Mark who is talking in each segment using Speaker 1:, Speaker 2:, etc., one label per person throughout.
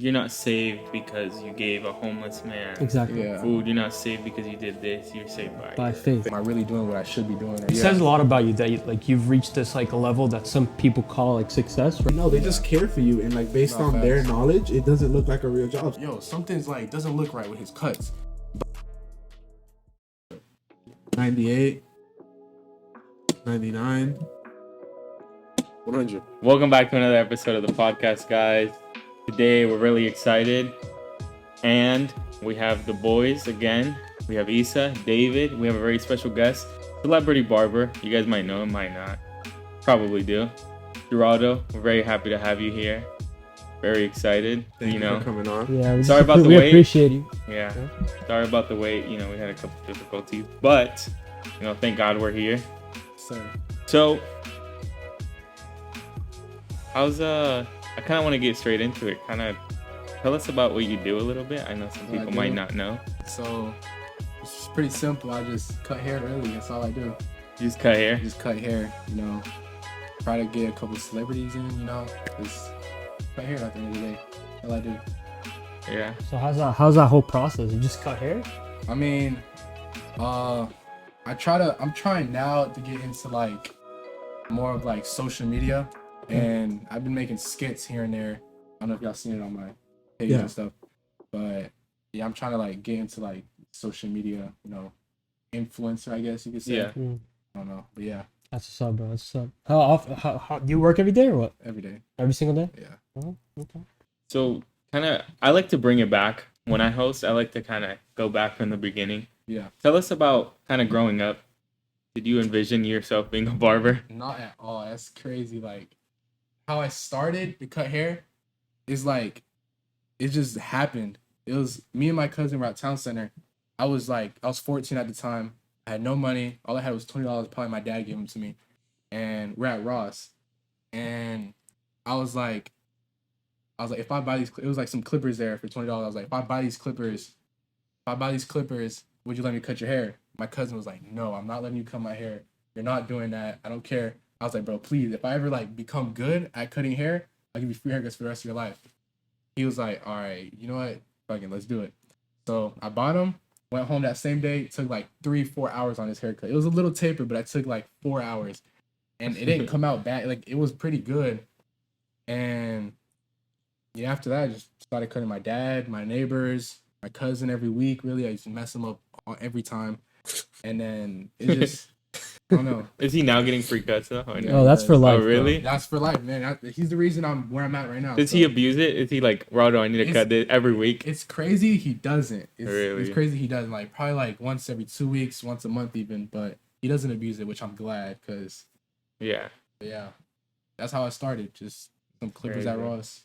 Speaker 1: You're not saved because you gave a homeless man
Speaker 2: Exactly.
Speaker 1: food. You're not saved because you did this. You're saved by
Speaker 2: faith.
Speaker 3: Am I really doing what I should be doing?
Speaker 2: It says a lot about you that you've reached this like a level that some people call like success. Right?
Speaker 4: No, they just care for you, and like based on their knowledge, it doesn't look like a real job.
Speaker 3: Yo, something's like doesn't look right with his cuts.
Speaker 4: 98, 99, 100.
Speaker 1: Welcome back to another episode of the podcast, guys. Today we're really excited, and we have the boys again. We have Isa, David. We have a very special guest, celebrity barber. You guys might know him, might not. Probably do. Geraldo, we're very happy to have you here. Very excited.
Speaker 4: Thank you for coming on.
Speaker 2: Yeah,
Speaker 1: sorry about the
Speaker 2: we
Speaker 1: wait.
Speaker 2: Appreciate you.
Speaker 1: Yeah. Sorry about the wait. We had a couple difficulties, but thank God we're here.
Speaker 3: Sir.
Speaker 1: So, I kind of want to get straight into it. Kind of tell us about what you do a little bit. I know some people might not know.
Speaker 3: So, it's pretty simple. I just cut hair, really. That's all I do.
Speaker 1: You just cut hair?
Speaker 3: Just cut hair, Try to get a couple celebrities in, Just cut hair at the end of the day. That's all I do.
Speaker 1: Yeah.
Speaker 2: So how's that whole process? You just cut hair?
Speaker 3: I mean, I'm trying now to get into like more of like social media, and I've been making skits here and there. I don't know if y'all seen it on my page and stuff, but yeah, I'm trying to like get into like social media, influencer, I guess you could say.
Speaker 1: Yeah.
Speaker 3: I don't know, but yeah.
Speaker 2: That's what's up, bro. That's what's up. How often? How do you work every day or what?
Speaker 3: Every day.
Speaker 2: Every single day?
Speaker 3: Yeah.
Speaker 2: Oh, okay.
Speaker 1: So, I like to bring it back when I host. I like to kind of go back from the beginning.
Speaker 3: Yeah.
Speaker 1: Tell us about kind of growing up. Did you envision yourself being a barber?
Speaker 3: Not at all. That's crazy. Like, how I started to cut hair is like, it just happened. It was me and my cousin were at town center. I was 14 at the time. I had no money. All I had was $20. Probably my dad gave them to me. And we're at Ross. And I was like, if I buy these, it was like some clippers there for $20. I was like, if I buy these clippers, would you let me cut your hair? My cousin was like, no, I'm not letting you cut my hair. You're not doing that. I don't care. I was like, bro, please, if I ever become good at cutting hair, I'll give you free haircuts for the rest of your life. He was like, all right, you know what? Fucking let's do it. So I bought him, went home that same day. It took 3-4 hours on his haircut. It was a little taper, but I took 4 hours. And it didn't come out bad. It was pretty good. And yeah, after that, I just started cutting my dad, my neighbors, my cousin every week. Really, I used to mess him up every time. And then it just, I don't know.
Speaker 1: Is he now getting free cuts though?
Speaker 2: Oh, that's for life.
Speaker 1: Oh, really?
Speaker 3: Bro. That's for life, man. He's the reason I'm where I'm at right now.
Speaker 1: Does he abuse it? Is he like, Rado, I need to cut this every week?
Speaker 3: It's crazy. He doesn't.
Speaker 1: Really?
Speaker 3: It's crazy. He doesn't. Probably once every 2 weeks, once a month even. But he doesn't abuse it, which I'm glad because.
Speaker 1: Yeah.
Speaker 3: Yeah. That's how I started. Just some clippers at Ross.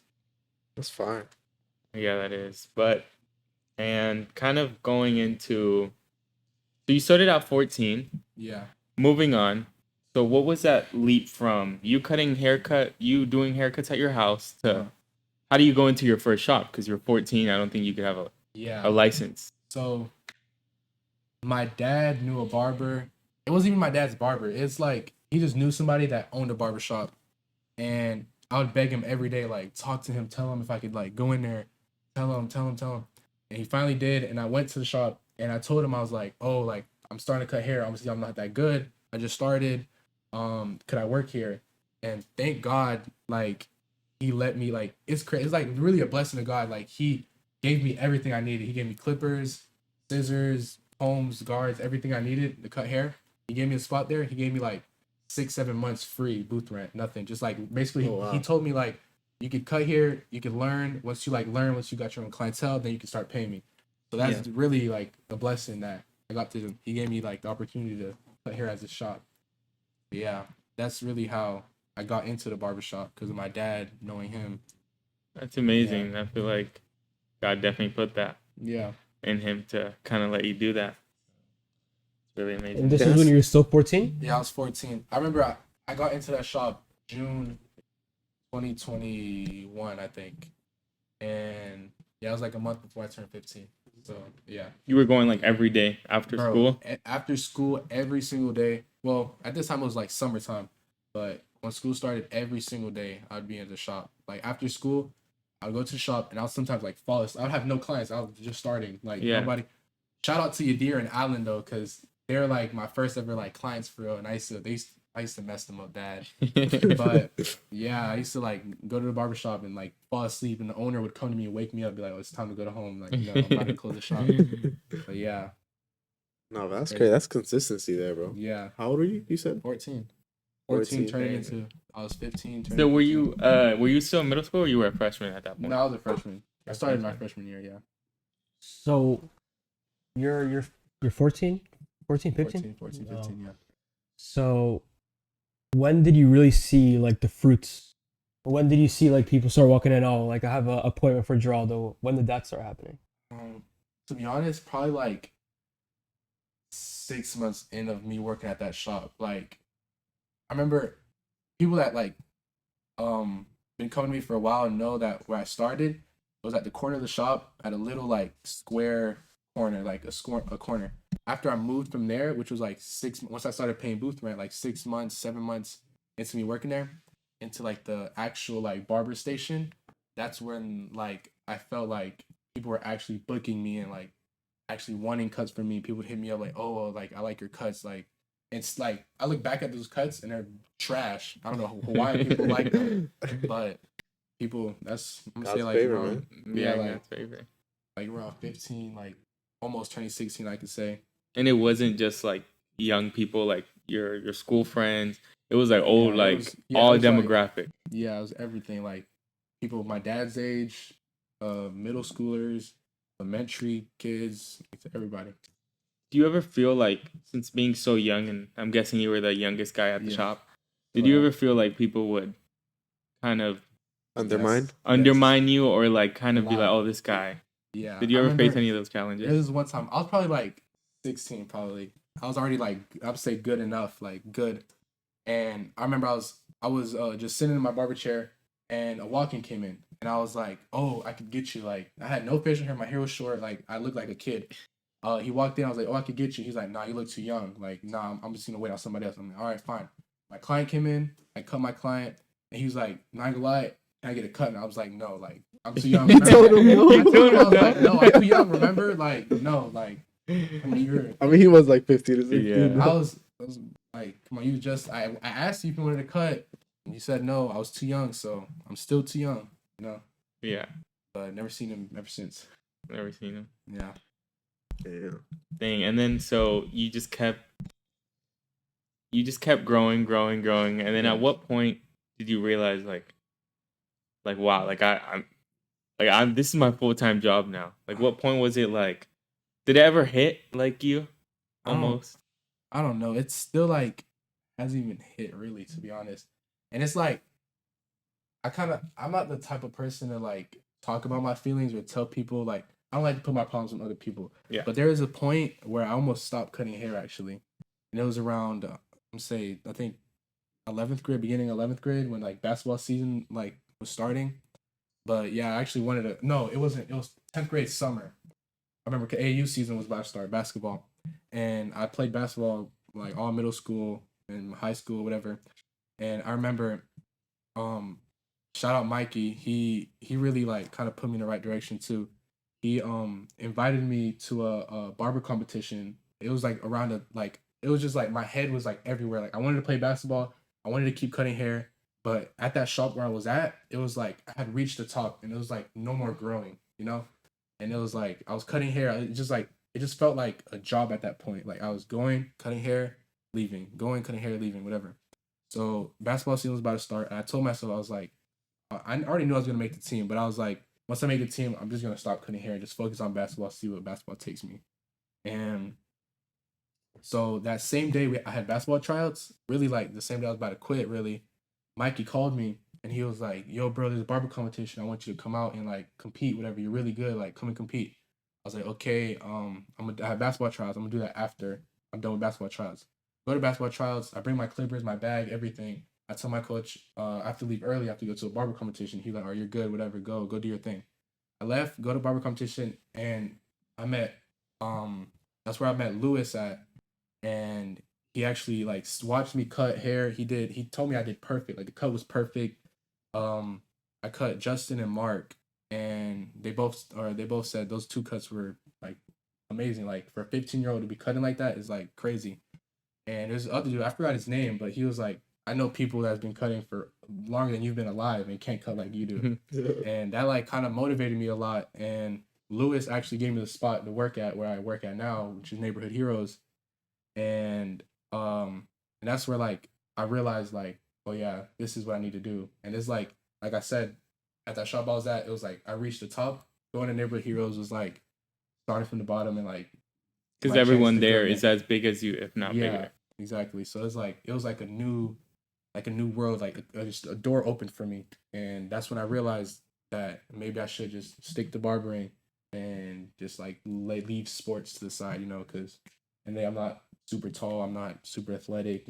Speaker 4: That's fine.
Speaker 1: Yeah, that is. And kind of going into, so you started at 14.
Speaker 3: Yeah.
Speaker 1: Moving on. So what was that leap from you doing haircuts at your house to how do you go into your first shop? Because you're 14. I don't think you could have a license.
Speaker 3: So my dad knew a barber. It wasn't even my dad's barber. It's he just knew somebody that owned a barber shop. And I would beg him every day, talk to him, tell him if I could go in there, tell him. And he finally did. And I went to the shop and I told him, I was like, oh, I'm starting to cut hair. Obviously, I'm not that good. I just started. Could I work here? And thank God, he let me, it's crazy. It's really a blessing of God. He gave me everything I needed. He gave me clippers, scissors, combs, guards, everything I needed to cut hair. He gave me a spot there. He gave me 6-7 months free booth rent, nothing. Just basically, he told me you could cut here, you could learn. Once you once you got your own clientele, then you can start paying me. So that's really a blessing that I got to do. He gave me the opportunity to cut hair as a shop. But yeah, that's really how I got into the barbershop because of my dad knowing him.
Speaker 1: That's amazing. Yeah. I feel like God definitely put that in him to kind of let you do that. It's really amazing.
Speaker 2: And this is when you were still 14?
Speaker 3: Yeah, I was 14. I remember I got into that shop June 2021, I think. And yeah, it was a month before I turned 15. So, yeah.
Speaker 1: You were going every day after school?
Speaker 3: After school, every single day. Well, at this time it was summertime. But when school started, every single day I'd be in the shop. After school, I would go to the shop and I'll sometimes like fall asleep. I would have no clients. I was just starting. Like
Speaker 1: Yeah.
Speaker 3: nobody. Shout out to Yadir and Allen though, because they're like my first ever like clients for real. And I used to mess them up bad. But yeah, I used to like go to the barbershop and like fall asleep, and the owner would come to me and wake me up, and be like, "Oh, it's time to go to home." Like, no, I'm about to close the shop. But yeah,
Speaker 5: No, that's great. That's consistency there, bro.
Speaker 3: yeah.
Speaker 5: How old are you? You said
Speaker 3: 14
Speaker 5: 14,
Speaker 3: turning
Speaker 1: dang.
Speaker 3: into I was 15.
Speaker 1: So were you still in middle school, or you were a freshman at that point?
Speaker 3: No, I was a freshman. I started my freshman year. Yeah,
Speaker 2: So you're 14, 15?
Speaker 3: 14,
Speaker 2: No.
Speaker 3: 15. Yeah.
Speaker 2: So when did you really see like the fruits? When did you see like people start walking in? Oh, like I have an appointment for Geraldo. When did that start happening?
Speaker 3: To be honest, probably like 6 months in of me working at that shop. Like, I remember people that like been coming to me for a while and know that where I started was at the corner of the shop at a little like square corner, like a corner. After I moved from there, which was like once I started paying booth rent, like 6 months, 7 months into me working there, into like the actual like barber station, that's when like I felt like people were actually booking me and like actually wanting cuts from me. People would hit me up like, "Oh, like I like your cuts." Like it's like I look back at those cuts and they're trash. I don't know why people like them, but people, that's I'm gonna say
Speaker 5: God's
Speaker 3: like
Speaker 5: favor,
Speaker 3: around,
Speaker 5: man.
Speaker 3: yeah,
Speaker 1: God's
Speaker 3: like
Speaker 1: favor.
Speaker 3: around 15, like almost turning 16, I could say.
Speaker 1: And it wasn't just like young people, like your school friends. It was like old,
Speaker 3: Yeah, it
Speaker 1: like
Speaker 3: was- yeah,
Speaker 1: all
Speaker 3: it was, like-
Speaker 1: demographic.
Speaker 3: Yeah, it was everything. Like people my dad's age, middle schoolers, elementary kids, everybody.
Speaker 1: Do you ever feel like, since being so young, and I'm guessing you were the youngest guy at the
Speaker 3: Yeah.
Speaker 1: shop, did you ever feel like people would kind of
Speaker 5: Undermine.
Speaker 3: Yes.
Speaker 1: undermine you, or like kind of
Speaker 3: A
Speaker 1: be like,
Speaker 3: lot.
Speaker 1: "Oh, this guy"?
Speaker 3: Yeah.
Speaker 1: Did you
Speaker 3: I
Speaker 1: ever face
Speaker 3: remember-
Speaker 1: any of those
Speaker 3: There
Speaker 1: challenges?
Speaker 3: was one time I was probably like 16, probably. I was already like I'd say good enough, like good. And I remember I was just sitting in my barber chair, and a walk-in came in, and I was like, "Oh, I could get you." Like I had no facial hair, my hair was short, like I looked like a kid. He walked in, I was like, "Oh, I could get you." He's like, "Nah, you look too young." Like, "Nah, I'm just gonna wait on somebody else." I'm like, "All right, fine." My client came in, I cut my client, and he was like, "Not gonna lie, can I get a cut?" And I was like, "No, like I'm too young."
Speaker 5: You told him no?
Speaker 3: I told him, I was like, "No, I'm too young." Remember, like, no, like, I mean, you're.
Speaker 5: I mean, he was like 15 or 16.
Speaker 1: Yeah.
Speaker 3: I was like, come on, you just. I asked you if you wanted to cut, and you said no. I was too young, so I'm still too young, you know.
Speaker 1: Yeah,
Speaker 3: But never seen him ever since.
Speaker 1: never seen him.
Speaker 3: Yeah.
Speaker 5: Yeah.
Speaker 1: Thing, and then so you just kept growing, and then at what point did you realize like wow, like I'm this is my full-time job now? Like, what point was it like? Did it ever hit like you?
Speaker 3: I don't-
Speaker 1: Almost.
Speaker 3: I don't know. It's still like hasn't even hit really, to be honest. And it's like I'm not the type of person to like talk about my feelings or tell people like I don't like to put my problems on other people.
Speaker 1: Yeah.
Speaker 3: But there is a point where I almost stopped cutting hair actually, and it was around I think 11th grade, beginning 11th grade when like basketball season like was starting. But yeah, I actually wanted to. No, it wasn't. It was 10th grade summer. I remember AAU season was about to start basketball, and I played basketball like all middle school and high school, whatever. And I remember, shout out Mikey. He really like kind of put me in the right direction too. He invited me to a barber competition. It was like around it was just like my head was like everywhere. Like I wanted to play basketball. I wanted to keep cutting hair. But at that shop where I was at, it was like I had reached the top and it was like no more growing, you know? And it was like I was cutting hair. It just felt like a job at that point. Like I was going, cutting hair, leaving, going, cutting hair, leaving, whatever. So basketball season was about to start. And I told myself, I was like, I already knew I was going to make the team, but I was like, once I make the team, I'm just going to stop cutting hair and just focus on basketball, see what basketball takes me. And so that same day I had basketball tryouts, really like the same day I was about to quit, really. Mikey called me and he was like, "Yo, bro, there's a barber competition. I want you to come out and like compete, whatever. You're really good. Like, come and compete." I was like, "Okay, I have basketball tryouts. I'm gonna do that after I'm done with basketball tryouts." Go to basketball tryouts. I bring my clippers, my bag, everything. I tell my coach, I have to leave early. I have to go to a barber competition. He's like, "Oh, you're good. Whatever. Go do your thing." I left, go to barber competition, and I met that's where I met Lewis at, and he actually like watched me cut hair. He told me I did perfect. Like the cut was perfect. I cut Justin and Mark and they both said those 2 cuts were like amazing. Like for a 15-year-old to be cutting like that is like crazy. And there's other dude, I forgot his name, but he was like, I know people that's been cutting for longer than you've been alive and can't cut like you do. And that like kind of motivated me a lot. And Lewis actually gave me the spot to work at where I work at now, which is Neighborhood Heroes. And that's where like I realized like, oh yeah, this is what I need to do. And it's like I said, at that shop I was at, it was like I reached the top. Going to Neighborhood Heroes was like starting from the bottom and like
Speaker 1: Because
Speaker 3: my
Speaker 1: everyone
Speaker 3: chance to
Speaker 1: there
Speaker 3: grow
Speaker 1: is as big as you, if not
Speaker 3: yeah,
Speaker 1: bigger.
Speaker 3: exactly. So it's like it was like a new world, like just a door opened for me, and that's when I realized that maybe I should just stick to barbering and just like leave sports to the side, because and then I'm not super tall, I'm not super athletic.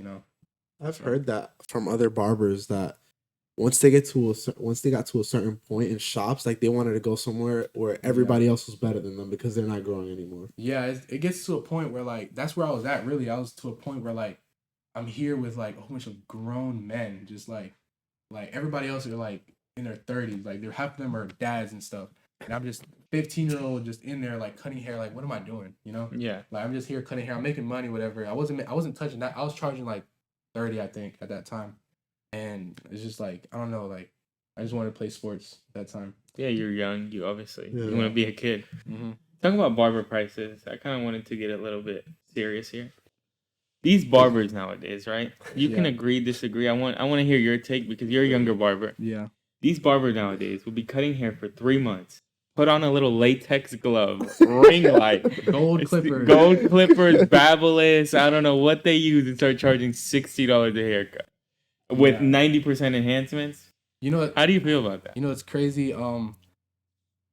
Speaker 4: I've heard that from other barbers that once they got to a certain point in shops, like they wanted to go somewhere where everybody else was better than them because they're not growing anymore.
Speaker 3: Yeah, it gets to a point where like that's where I was at. Really, I was to a point where like I'm here with like a whole bunch of grown men, just like everybody else are like in their 30s, like they're half of them are dads and stuff, and I'm just 15-year-old just in there like cutting hair. Like, what am I doing?
Speaker 1: Yeah.
Speaker 3: Like I'm just here cutting hair. I'm making money, whatever. I wasn't touching that. I was charging like 30, I think, at that time, and it's just like I don't know, like I just wanted to play sports at that time.
Speaker 1: Yeah, you're young. You obviously
Speaker 4: Yeah.
Speaker 1: you want to be a kid.
Speaker 3: Mm-hmm.
Speaker 1: Talking about barber prices, I kind of wanted to get a little bit serious here. These barbers nowadays, right? You can
Speaker 3: Yeah.
Speaker 1: agree, disagree. I want to hear your take because you're a younger barber.
Speaker 3: Yeah.
Speaker 1: These barbers nowadays will be cutting hair for 3 months. Put on a little latex glove, ring light,
Speaker 3: Gold clippers.
Speaker 1: Babyliss. I don't know what they use and start charging $60 a haircut with 90% enhancements.
Speaker 3: You know what?
Speaker 1: How do you feel about that?
Speaker 3: It's crazy.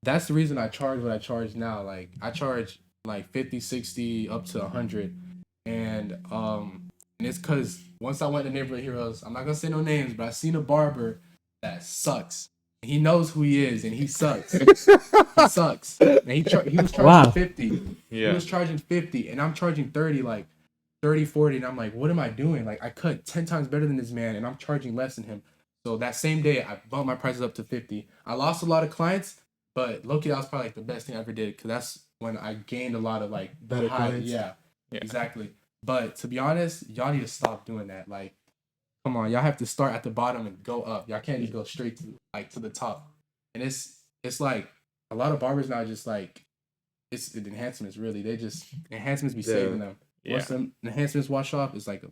Speaker 3: That's the reason I charge what I charge now. Like I charge like 50, 60 up to 100. And it's cause once I went to Neighborhood Heroes, I'm not gonna say no names, but I seen a barber that sucks. He knows who he is and he sucks. He sucks. And he was charging 50.
Speaker 1: Yeah.
Speaker 3: He was charging 50 and I'm charging 30, like 30, 40, and I'm like, what am I doing? Like I cut 10 times better than this man and I'm charging less than him. So that same day I bumped my prices up to 50. I lost a lot of clients, but low-key that was probably like the best thing I ever did because that's when I gained a lot of like
Speaker 4: Better clients.
Speaker 3: Yeah, exactly. But to be honest, y'all need to stop doing that. Like, come on, y'all have to start at the bottom and go up. Y'all can't just go straight to the top. And it's like a lot of barbers now just like it's the enhancements really. They just enhancements be saving them.
Speaker 1: Yeah.
Speaker 3: Once the enhancements wash off, it's like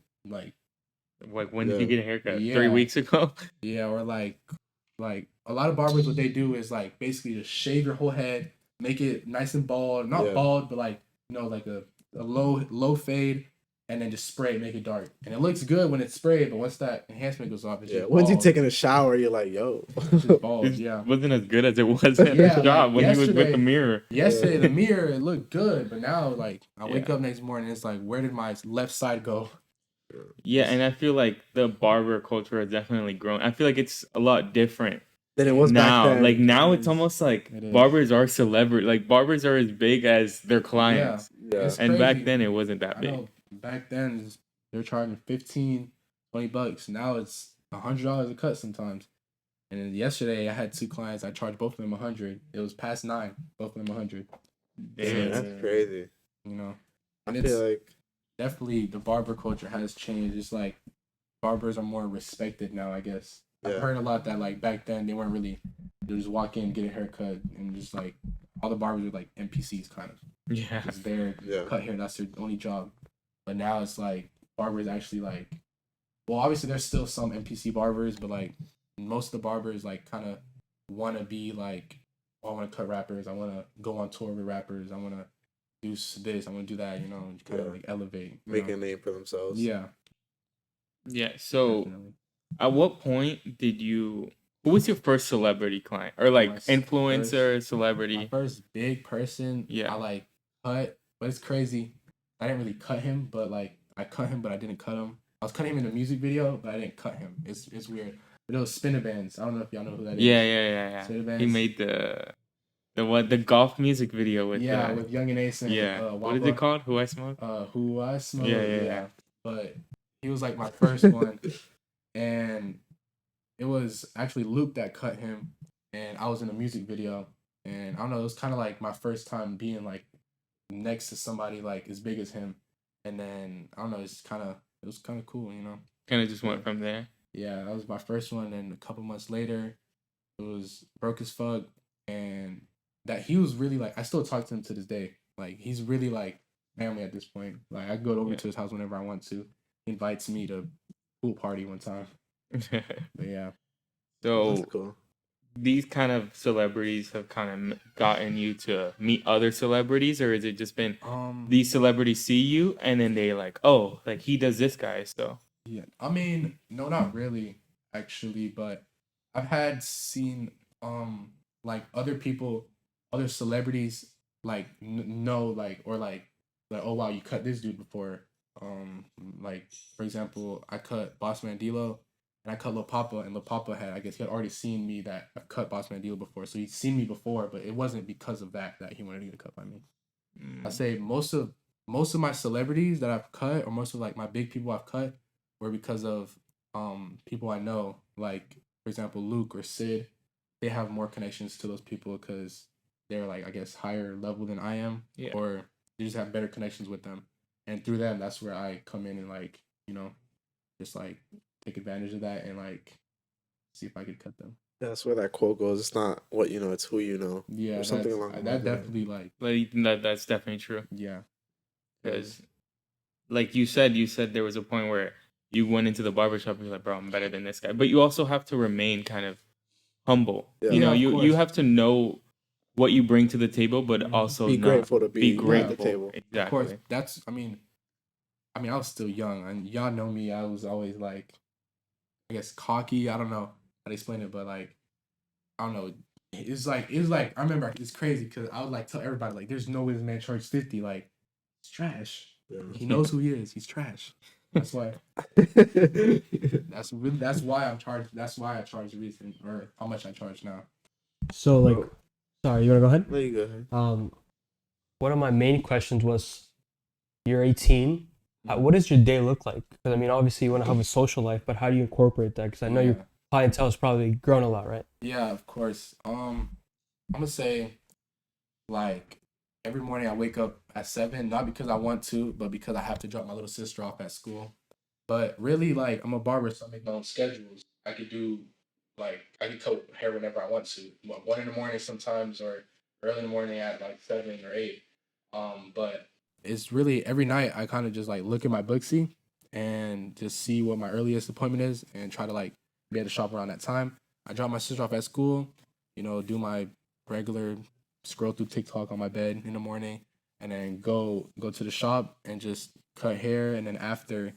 Speaker 1: when did you get a haircut?
Speaker 3: Yeah.
Speaker 1: 3 weeks ago?
Speaker 3: Yeah, or like a lot of barbers, what they do is like basically just shave your whole head, make it nice and bald, not bald, but like like a low fade, and then just spray it, make it dark, and it looks good when it's sprayed. But once that enhancement goes off, it's just
Speaker 4: once
Speaker 3: bald.
Speaker 4: you taking a shower, you're like, yo,
Speaker 3: It's just bald.
Speaker 1: It wasn't as good as it was at the
Speaker 3: Yeah,
Speaker 1: shop
Speaker 3: like
Speaker 1: when he was with
Speaker 3: yesterday-
Speaker 1: the mirror.
Speaker 3: Yesterday, the mirror it looked good, but now like I wake up next morning, it's like, where did my left side go?
Speaker 1: Yeah, and I feel like the barber culture has definitely grown. I feel like it's a lot different
Speaker 4: than it was
Speaker 1: now.
Speaker 4: back then.
Speaker 1: Like now, it's almost like
Speaker 3: It is.
Speaker 1: barbers are celebrity. Like barbers are as big as their clients.
Speaker 4: Yeah.
Speaker 3: It's
Speaker 1: And back
Speaker 3: crazy.
Speaker 1: then, it wasn't that
Speaker 3: I
Speaker 1: big.
Speaker 3: know back then they're charging $15, $20. Now it's $100 a cut sometimes. And then yesterday I had 2 clients. I charged both of them $100. It was past 9. Both of them $100.
Speaker 4: Damn, that's crazy.
Speaker 3: And
Speaker 4: I
Speaker 3: it's
Speaker 4: feel like
Speaker 3: definitely the barber culture has changed. It's like barbers are more respected now, I guess.
Speaker 4: Yeah.
Speaker 3: I've heard a lot that like back then they weren't really. They just walk in, get a haircut, and just like all the barbers were like NPCs kind of.
Speaker 1: Yeah.
Speaker 3: Just there, cut hair. That's their only job. But now it's like barbers actually like. Well, obviously there's still some NPC barbers, but like most of the barbers like kind of want to be like, oh, I want to cut rappers. I want to go on tour with rappers. I want to do this. I want to do that. Kind of like elevate,
Speaker 4: make a name for themselves.
Speaker 3: Yeah.
Speaker 1: Yeah. So,
Speaker 3: Definitely.
Speaker 1: at what point did you? Who was your first celebrity client or like
Speaker 3: My
Speaker 1: influencer, celebrity?
Speaker 3: My first big person.
Speaker 1: Yeah.
Speaker 3: I like cut, but it's crazy. I didn't really cut him, but like I cut him, but I didn't cut him. I was cutting him in the music video, but I didn't cut him. It's weird. But it was Spinner Bands. I don't know if y'all know who that is.
Speaker 1: Yeah.
Speaker 3: Spinner
Speaker 1: He
Speaker 3: Bands.
Speaker 1: made the golf music video with
Speaker 3: with Young and Ace and
Speaker 1: what is it called? Who I Smoke?
Speaker 3: Who I Smoke.
Speaker 1: Yeah.
Speaker 3: But he was like my first one, and it was actually Luke that cut him, and I was in a music video, and I don't know, it was kind of like my first time being like next to somebody like as big as him, and then I don't know, it was kind of cool, you know.
Speaker 1: Kind of just went from there.
Speaker 3: Yeah, that was my first one, and a couple months later, it was broke as fuck, and that he was really like I still talk to him to this day. Like he's really like family at this point. Like I go over to his house whenever I want to. He invites me to pool party one time. But yeah.
Speaker 1: So
Speaker 4: That's cool.
Speaker 1: these kind of celebrities have kind of gotten you to meet other celebrities, or has it just been these celebrities see you and then they like, oh, like he does this guy, so
Speaker 3: Yeah, I mean, no, not really, actually, but I've had seen like other people, other celebrities like know like or like oh wow, you cut this dude before. Like for example, I cut Boss Mandilo and I cut Lil Papa, and Lil Papa had, I guess he had already seen me that I've cut Boss Mandilo before, so he'd seen me before, but it wasn't because of that he wanted to get cut by me. I say most of my celebrities that I've cut, or most of like my big people I've cut, were because of people I know. Like for example, Luke or Sid, they have more connections to those people because they're like I guess higher level than I am,
Speaker 1: Yeah.
Speaker 3: or they just have better connections with them, and through them, that's where I come in and like just like take advantage of that and like see if I could cut them.
Speaker 4: That's where that quote goes. It's not what you know, it's who you know.
Speaker 3: Yeah,
Speaker 4: Or something along
Speaker 3: that
Speaker 4: those lines.
Speaker 3: definitely like
Speaker 1: that's definitely true.
Speaker 3: yeah.
Speaker 1: Because like you said there was a point where you went into the barbershop and you're like, bro, I'm better than this guy. But you also have to remain kind of humble.
Speaker 4: Yeah.
Speaker 1: You know,
Speaker 3: Yeah, of
Speaker 1: you
Speaker 3: course.
Speaker 1: have to know what you bring to the table, but also
Speaker 4: Be
Speaker 1: not
Speaker 4: grateful to be
Speaker 1: grateful
Speaker 4: at the table.
Speaker 1: Exactly.
Speaker 3: Of course, that's. I mean, I was still young, and y'all know me. I was always like, I guess cocky. I don't know how to explain it, but like, I don't know. It was like I remember it's crazy because I would like tell everybody like, there's no way this man charged 50. Like, it's trash.
Speaker 4: Yeah.
Speaker 3: He knows who he is. He's trash. That's why. That's why I'm charged. That's why I charge recent or how much I charge now.
Speaker 2: So like,
Speaker 4: Bro.
Speaker 2: sorry, you wanna go ahead?
Speaker 4: No, you go ahead.
Speaker 2: One of my main questions was, you're 18. What does your day look like? Because I mean, obviously you want to have a social life, but how do you incorporate that? Because I know your clientele has probably grown a lot, right?
Speaker 3: Yeah, of course. I'm gonna say, like, every morning I wake up at 7, not because I want to, but because I have to drop my little sister off at school. But really, like, I'm a barber, so I make my own schedules. I could cut hair whenever I want to. 1 in the morning sometimes, or early in the morning at like 7 or 8. But it's really every night I kind of just like look at my booksy and just see what my earliest appointment is and try to like be at the shop around that time. I drop my sister off at school, do my regular scroll through TikTok on my bed in the morning, and then go to the shop and just cut hair. And then after,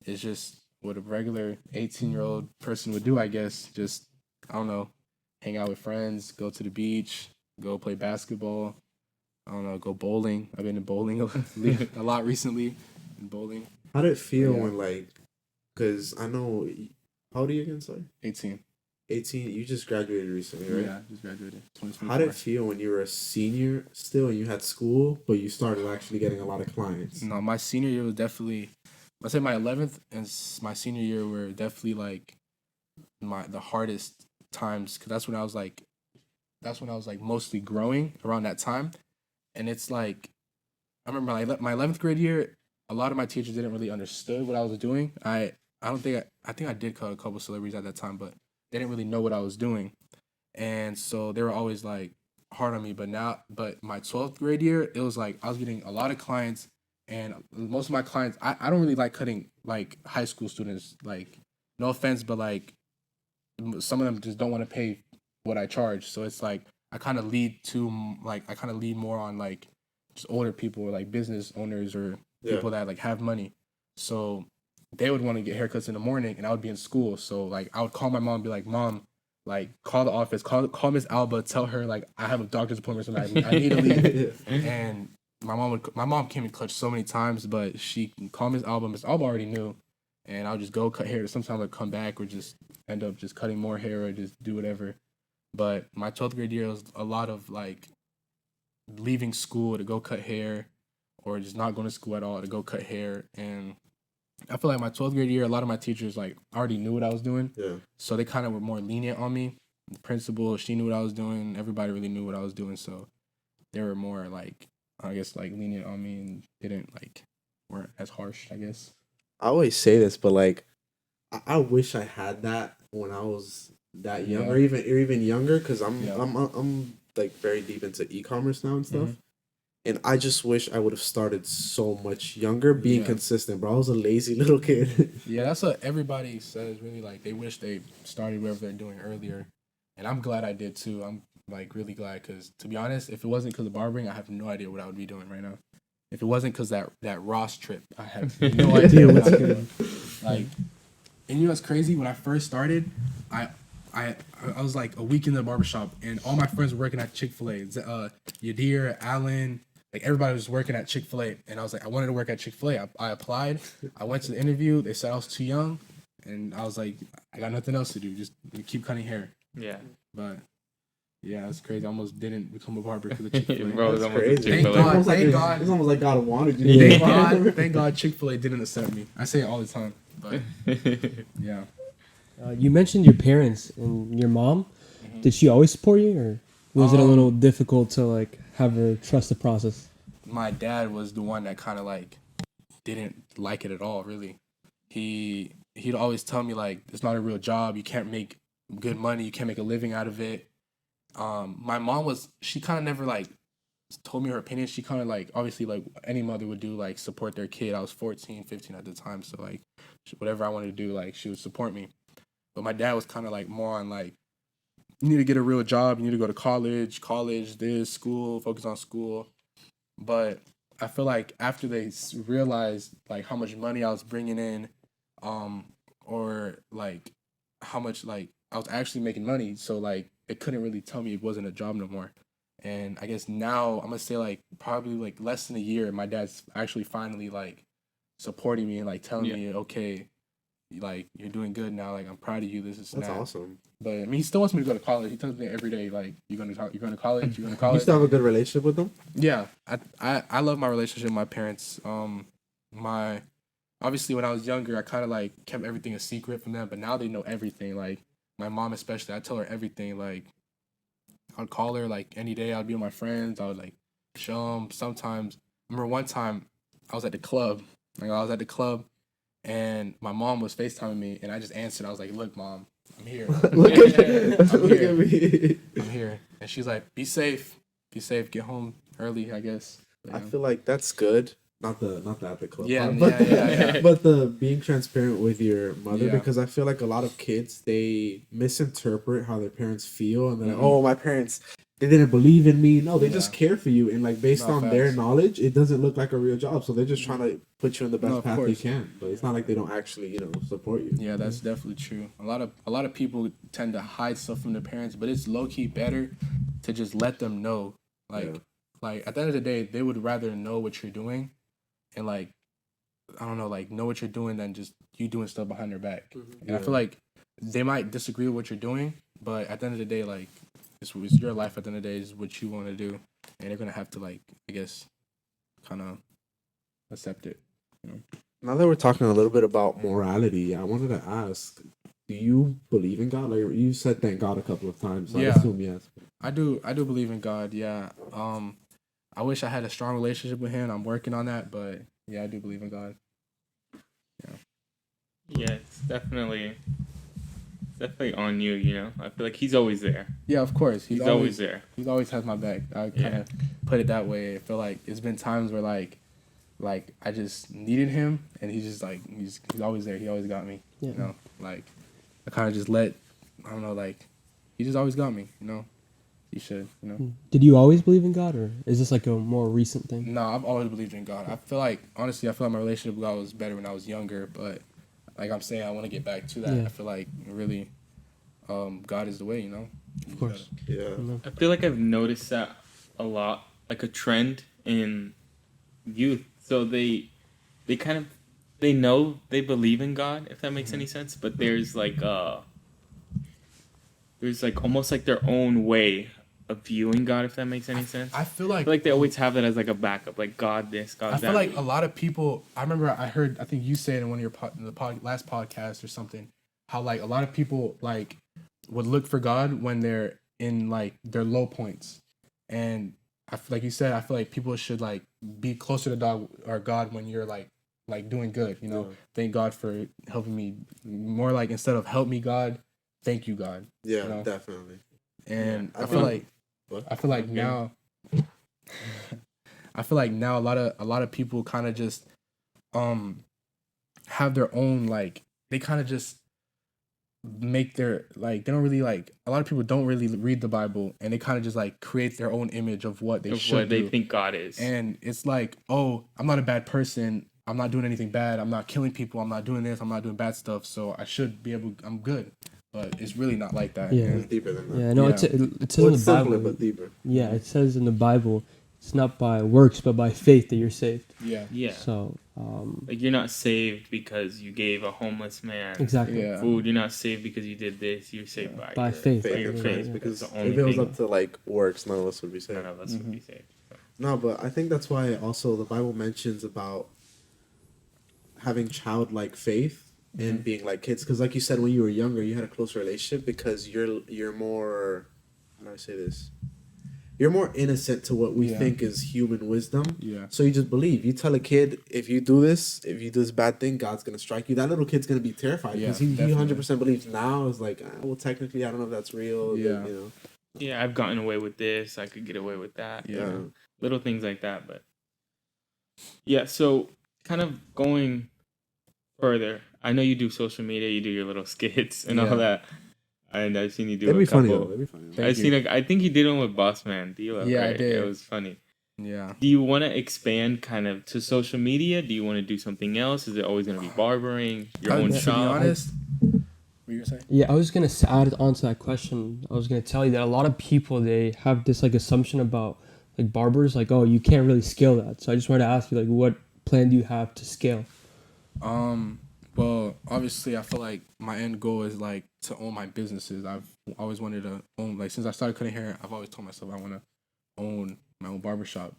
Speaker 3: it's just what a regular 18-year-old person would do, I guess. Just, I don't know, hang out with friends, go to the beach, go play basketball. I don't know, go bowling. I've been to bowling a lot recently. In bowling.
Speaker 4: How did it feel
Speaker 3: Yeah.
Speaker 4: when because I know, how old are you again, sorry?
Speaker 3: 18.
Speaker 4: 18, you just graduated recently, right?
Speaker 3: Yeah, just graduated. 2024.
Speaker 4: How did it feel when you were a senior still and you had school, but you started actually getting a lot of clients?
Speaker 3: No, my senior year was definitely, I'd say my 11th and my senior year were definitely like the hardest times, because that's when I was like mostly growing around that time. And it's like, I remember my 11th grade year, a lot of my teachers didn't really understood what I was doing. I think I did cut a couple celebrities at that time, but they didn't really know what I was doing. And so they were always like hard on me. But my 12th grade year, it was like I was getting a lot of clients, and most of my clients, I don't really like cutting like high school students. Like, no offense, but like some of them just don't want to pay what I charge. So it's like I kind of lead more on like just older people, or like business owners, or people that like have money. So they would want to get haircuts in the morning, and I would be in school. So like I would call my mom and be like, Mom, like call the office, call Miss Alba, tell her like I have a doctor's appointment, so I need to leave. And my mom came in clutch so many times, but she called Miss Alba. Miss Alba already knew, and I would just go cut hair. Sometimes I'd come back or just end up just cutting more hair or just do whatever. But my 12th grade year was a lot of like leaving school to go cut hair, or just not going to school at all to go cut hair. And I feel like my 12th grade year, a lot of my teachers like already knew what I was doing.
Speaker 4: Yeah.
Speaker 3: So they kind of were more lenient on me. The principal, she knew what I was doing. Everybody really knew what I was doing, so they were more like, I guess, like lenient on me and didn't like weren't as harsh, I guess.
Speaker 4: I always say this, but like, I wish I had that when I was that young,
Speaker 3: Yeah.
Speaker 4: or even younger, because
Speaker 3: Yeah.
Speaker 4: I'm like very deep into e-commerce now and stuff.
Speaker 3: Mhm.
Speaker 4: And I just wish I would have started so much younger, being
Speaker 3: Yeah.
Speaker 4: consistent. Bro, I was a lazy little kid.
Speaker 3: Yeah, that's what everybody says. Really, like they wish they started whatever they're doing earlier, and I'm glad I did too. I'm like really glad because to be honest, if it wasn't because of barbering, I have no idea what I would be doing right now. If it wasn't because that Ross trip, I have no idea what I would be doing. Like, and you know what's crazy? When I first started, I was like a week in the barbershop, and all my friends were working at Chick-fil-A. Yadir, Alan, like everybody was working at Chick-fil-A, and I was like, I wanted to work at Chick-fil-A. I applied. I went to the interview. They said I was too young, and I was like, I got nothing else to do. Just keep cutting hair.
Speaker 1: Yeah.
Speaker 3: But yeah, it's crazy. I almost didn't become a barber because of Chick-fil-A.
Speaker 1: Bro, it's
Speaker 4: That's
Speaker 1: almost
Speaker 4: crazy.
Speaker 3: Thank
Speaker 1: Chick-fil-A.
Speaker 3: God.
Speaker 4: It's almost like
Speaker 3: Thank
Speaker 4: it's-
Speaker 3: God.
Speaker 4: It's almost like God wanted you.
Speaker 3: Thank
Speaker 4: to
Speaker 3: God, thank God Chick-fil-A didn't accept me. I say it all the time. But yeah.
Speaker 2: You mentioned your parents and your mom. Did she always support you, or was it a little difficult to like have her trust the process?
Speaker 3: My dad was the one that kind of like didn't like it at all, really. He'd always tell me like it's not a real job, you can't make good money, you can't make a living out of it. My mom she kind of never like told me her opinion. She kind of like obviously like any mother would do, like support their kid. I was 14, 15 at the time, so like whatever I wanted to do, like she would support me. But my dad was kind of like more on like, you need to get a real job, you need to go to college, this, school, focus on school. But I feel like after they realized like how much money I was bringing in, or like how much like I was actually making money, so like they couldn't really tell me it wasn't a job no more. And I guess now I'm gonna say like probably like less than a year, my dad's actually finally like supporting me and like telling me, okay, like you're doing good now, like I'm proud of you. This is
Speaker 4: That's
Speaker 3: that.
Speaker 4: awesome.
Speaker 3: But I mean, he still wants me to go to college. He tells me every day, like, you're going to college, you're going to
Speaker 4: You
Speaker 3: college.
Speaker 4: still have a good relationship with them?
Speaker 3: Yeah, I love my relationship with my parents. My obviously when I was younger, I kind of like kept everything a secret from them, but now they know everything. Like my mom especially, I tell her everything. Like I'd call her like any day. I'd be with my friends. I would like show them. Sometimes I remember one time I was at the club. And my mom was FaceTiming me, and I just answered. I was like, "Look, Mom, I'm here.
Speaker 4: Look at me.
Speaker 3: I'm here." And she's like, "Be safe. Get home early, I guess." But,
Speaker 4: I feel like that's good. Not the at the club.
Speaker 3: Yeah,
Speaker 4: part, but,
Speaker 3: yeah.
Speaker 4: but the being transparent with your mother,
Speaker 3: Yeah.
Speaker 4: because I feel like a lot of kids, they misinterpret how their parents feel, and they're like,
Speaker 3: Mhm.
Speaker 4: oh, my parents, they didn't believe in me. No, they
Speaker 3: Yeah.
Speaker 4: just care for you, and like based
Speaker 3: No,
Speaker 4: on their
Speaker 3: facts.
Speaker 4: knowledge, it doesn't look like a real job. So they're just trying to put you in the best
Speaker 3: No, of
Speaker 4: path they
Speaker 3: course.
Speaker 4: can. But it's not like they don't actually, support you.
Speaker 3: Yeah, that's definitely true. A lot of people tend to hide stuff from their parents, but it's low key better to just let them know. Like at the end of the day, they would rather know what you're doing, and like I don't know, like know what you're doing than just you doing stuff behind their back. And I feel like they might disagree with what you're doing, but at the end of the day, like it's your life. At the end of the day, is what you want to do, and they're gonna have to like I guess kind of accept it.
Speaker 4: Now that we're talking a little bit about morality, I wanted to ask, do you believe in God? Like you said thank God a couple of times, so
Speaker 3: Yeah.
Speaker 4: I assume yes.
Speaker 3: I do believe in God. Yeah. I wish I had a strong relationship with Him. I'm working on that, but yeah, I do believe in God.
Speaker 1: Yeah, it's definitely on you, you know? I feel like he's always there.
Speaker 3: Yeah, of course.
Speaker 1: He's always there.
Speaker 3: He's always has my back. I kind of put it that way. I feel like it's been times where like I just needed Him, and he's always there. He always got me.
Speaker 2: Yeah.
Speaker 3: You know, like I kind of just I don't know, like he just always got me. You know, he should. You know.
Speaker 2: Did you always believe in God, or is this like a more recent thing?
Speaker 3: No, I've always believed in God. I feel like honestly, my relationship with God was better when I was younger, but like I'm saying, I want to get back to that.
Speaker 2: Yeah.
Speaker 3: I feel like really, God is the way. You know.
Speaker 2: Of course.
Speaker 4: Yeah.
Speaker 1: I feel like I've noticed that a lot, like a trend in youth. So they kind of they know they believe in God, if that makes any sense, but there's like almost like their own way of viewing God, if that makes any sense.
Speaker 3: I feel
Speaker 1: I feel like they always have that as like a backup, like God this, God
Speaker 3: I
Speaker 1: that.
Speaker 3: feel like a lot of people. I remember I think you said in one of your last podcast or something, how like a lot of people like would look for God when they're in like their low points, and like you said, I feel like people should like be closer to God when you're like doing good. You know, thank God for helping me. More like instead of help me God, thank you God.
Speaker 4: Yeah,
Speaker 3: you know?
Speaker 4: definitely.
Speaker 3: And
Speaker 4: Yeah,
Speaker 3: I feel like
Speaker 1: Okay.
Speaker 3: now. I feel like now a lot of people kind of just have their own like they kind of just make their like they don't really like a lot of people don't really read the Bible and they kind of just like create their own image of what they should
Speaker 1: what they
Speaker 3: do.
Speaker 1: think God is.
Speaker 3: And it's like, oh, I'm not a bad person, I'm not doing anything bad, I'm not killing people, I'm not doing this, I'm not doing bad stuff, so I should be able, I'm good. But it's really not like that.
Speaker 2: Yeah.
Speaker 3: And
Speaker 4: It's deeper than that.
Speaker 2: Yeah, no,
Speaker 3: Yeah.
Speaker 2: it says
Speaker 4: Well,
Speaker 2: in
Speaker 4: it's
Speaker 2: the
Speaker 4: simpler
Speaker 2: Bible.
Speaker 4: but deeper.
Speaker 2: Yeah, it says in the Bible, it's not by works but by faith that you're saved.
Speaker 3: yeah.
Speaker 1: yeah.
Speaker 2: So,
Speaker 1: Like you're not saved because you gave a homeless man
Speaker 2: exactly.
Speaker 3: Yeah.
Speaker 1: food. You're not saved because you did this. You're saved
Speaker 3: Yeah.
Speaker 2: By
Speaker 1: your
Speaker 2: faith.
Speaker 1: By
Speaker 4: Faith
Speaker 1: your
Speaker 4: in
Speaker 1: faith.
Speaker 4: Christ,
Speaker 1: Because
Speaker 4: because
Speaker 1: the only
Speaker 4: if it was
Speaker 1: thing
Speaker 4: up to like works, none of us would be saved.
Speaker 1: none of us would be saved.
Speaker 4: No, but I think that's why also the Bible mentions about having childlike faith and being like kids. Because like you said, when you were younger, you had a closer relationship because you're more, how do I say this? You're more innocent to what we
Speaker 3: Yeah.
Speaker 4: think is human wisdom.
Speaker 3: Yeah.
Speaker 4: So you just believe. You tell a kid, if you do this bad thing, God's going to strike you. That little kid's going to be terrified
Speaker 3: Yeah,
Speaker 4: because he
Speaker 3: definitely.
Speaker 4: 100% believes now. Is like, well, technically, I don't know if that's real.
Speaker 3: Yeah.
Speaker 4: You know?
Speaker 1: Yeah, I've gotten away with this. I could get away with that.
Speaker 3: Yeah.
Speaker 1: Little things like that. But yeah, so kind of going further, I know you do social media, you do your little skits and
Speaker 3: Yeah.
Speaker 1: all that. And I've seen you do
Speaker 4: It'd
Speaker 1: a
Speaker 4: be
Speaker 1: couple.
Speaker 4: funny, though. It'd be funny.
Speaker 3: Thank
Speaker 1: I've
Speaker 3: you.
Speaker 1: seen I think you did one with Boss Man Deal.
Speaker 3: Yeah, I
Speaker 1: right?
Speaker 3: did.
Speaker 1: It was funny.
Speaker 3: Yeah.
Speaker 1: Do you want to expand kind of to social media? Do you want to do something else? Is it always going to be barbering, your own
Speaker 3: To be
Speaker 1: shop?
Speaker 3: honest, what were you gonna say?
Speaker 2: Yeah, I was gonna add on to that question. I was gonna tell you that a lot of people, they have this like assumption about like barbers, like, oh, you can't really scale that. So I just wanted to ask you, like, what plan do you have to scale?
Speaker 3: Well, obviously, I feel like my end goal is like to own my businesses. I've always wanted to own, like, since I started cutting hair, I've always told myself I want to own my own barbershop.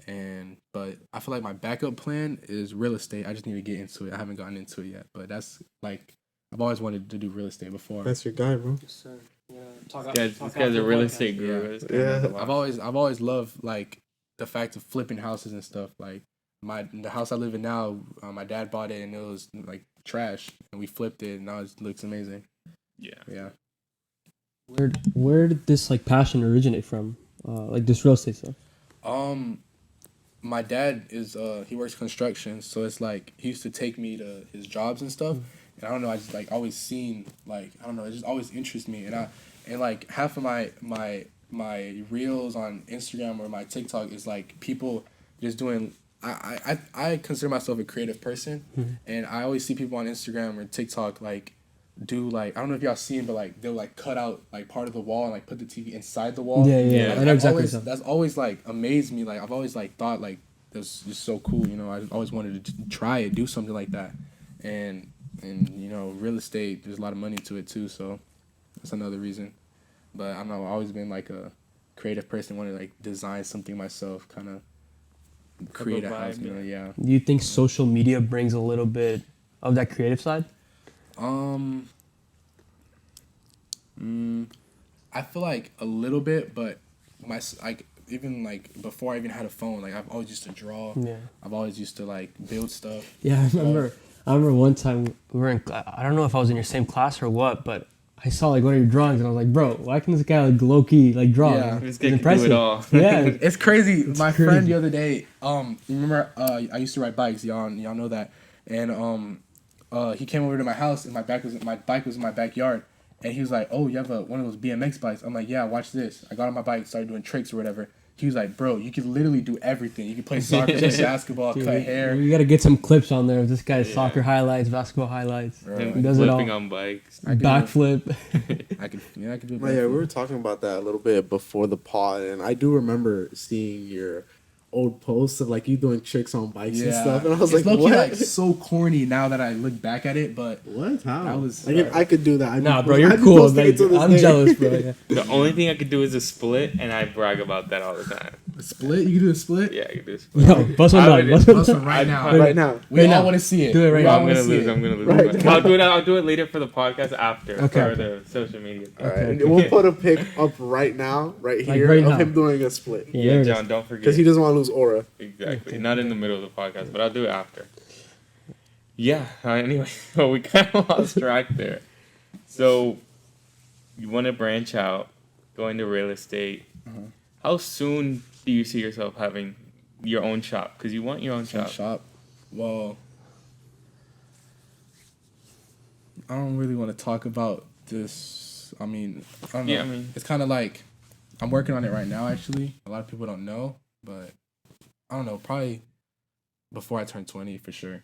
Speaker 3: But I feel like my backup plan is real estate. I just need to get into it. I haven't gotten into it yet, but that's like I've always wanted to do real estate before.
Speaker 4: That's your guy, bro.
Speaker 1: This guy's a real estate guru.
Speaker 3: Yeah.
Speaker 1: This guy knows a lot.
Speaker 3: I've always loved like the fact of flipping houses and stuff. Like the house I live in now, my dad bought it and it was like trash, and we flipped it, and now it looks amazing.
Speaker 1: Yeah.
Speaker 3: Yeah.
Speaker 2: Where did this like passion originate from? Like this real estate stuff.
Speaker 3: My dad is he works construction, so it's like he used to take me to his jobs and stuff, and I don't know, I just like always seen like I don't know, it just always interests me, and like half of my reels on Instagram or my TikTok is like people just doing. I consider myself a creative person, and I always see people on Instagram or TikTok like do like I don't know if y'all seen, but like they'll like cut out like part of the wall and like put the TV inside the wall.
Speaker 1: Yeah.
Speaker 3: Like,
Speaker 2: I know exactly.
Speaker 3: That's always like amazed me. Like I've always like thought like that's just so cool. You know, I always wanted to try it, do something like that, and you know, real estate. There's a lot of money to it too, so that's another reason. But I don't know. I've always been like a creative person, want to like design something myself, kind of create a house.
Speaker 1: vibe,
Speaker 3: You know, yeah.
Speaker 2: Do you think social media brings a little bit of that creative side?
Speaker 3: I feel like a little bit, but like even like before I even had a phone, like I've always used to draw.
Speaker 2: Yeah.
Speaker 3: I've always used to like build stuff.
Speaker 2: Yeah, I remember one time we were in. I don't know if I was in your same class or what, but I saw like one of your drawings and I was like, bro, why can this guy like low key like draw?
Speaker 3: Yeah.
Speaker 1: This
Speaker 2: It's
Speaker 1: guy can do
Speaker 2: impressive.
Speaker 1: it all.
Speaker 2: Yeah.
Speaker 3: It's crazy. My
Speaker 2: crazy.
Speaker 3: friend the other day, you remember I used to ride bikes, y'all know that, and he came over to my house and my bike was in my backyard, and he was like, oh, you have one of those BMX bikes? I'm like, yeah, watch this. I got on my bike, started doing tricks or whatever. He was like, bro, you could literally do everything. You could play soccer, play basketball,
Speaker 2: Dude,
Speaker 3: cut hair.
Speaker 2: You gotta get some clips on there of this guy's soccer highlights, basketball highlights.
Speaker 3: Right.
Speaker 2: He does it all.
Speaker 1: Flipping on bikes.
Speaker 3: I could do
Speaker 2: Backflip.
Speaker 3: I could do it.
Speaker 4: Well, yeah, we were talking about that a little bit before the pod, and I do remember seeing your old posts of like you doing tricks on bikes and
Speaker 3: Yeah.
Speaker 4: stuff, and I was
Speaker 3: It's
Speaker 4: like,
Speaker 3: low-key,
Speaker 4: what?
Speaker 3: like so corny now that I look back at it, but
Speaker 4: What? How?
Speaker 3: That was-
Speaker 4: like if I could do that.
Speaker 2: Nah, bro, you're cool. Like, I'm jealous, bro. Yeah.
Speaker 1: The only thing I could do is a split, and I brag about that all the time.
Speaker 3: a split. You can do a split.
Speaker 1: Yeah, I can do a split.
Speaker 2: Yo, bust one
Speaker 1: I
Speaker 2: down.
Speaker 1: would-
Speaker 2: Bust one
Speaker 3: Bust
Speaker 2: down.
Speaker 3: one right now.
Speaker 4: Right now.
Speaker 3: We
Speaker 2: Right
Speaker 3: all
Speaker 2: now.
Speaker 3: want to see it.
Speaker 2: Do it right
Speaker 3: We
Speaker 2: now.
Speaker 3: all
Speaker 1: I'm
Speaker 3: wanna
Speaker 1: gonna
Speaker 3: see
Speaker 1: lose.
Speaker 3: it.
Speaker 1: I'm gonna lose.
Speaker 4: Right.
Speaker 1: I'll do it later for the podcast after.
Speaker 2: Okay.
Speaker 1: For the social media.
Speaker 4: All right,
Speaker 2: Okay.
Speaker 4: and we'll put a pic up right now, right
Speaker 2: Like
Speaker 4: here,
Speaker 2: right
Speaker 4: of
Speaker 2: now.
Speaker 4: him doing a split
Speaker 2: Yeah,
Speaker 1: Yeah,
Speaker 2: there it is.
Speaker 1: John, don't forget.
Speaker 4: because he doesn't want to lose aura.
Speaker 1: Exactly. Not in the middle of the podcast, but I'll do it after. Yeah. Anyway, so we kind of lost track there. So you want to branch out, go into real estate. How soon do you see yourself having your own shop? Because you want your own shop.
Speaker 3: Shop. Well, I don't really want to talk about this. I mean, I don't know.
Speaker 1: Yeah, I mean-
Speaker 3: it's kind of like I'm working on it right now. Actually, a lot of people don't know, but I don't know. Probably before I turn 20, for sure.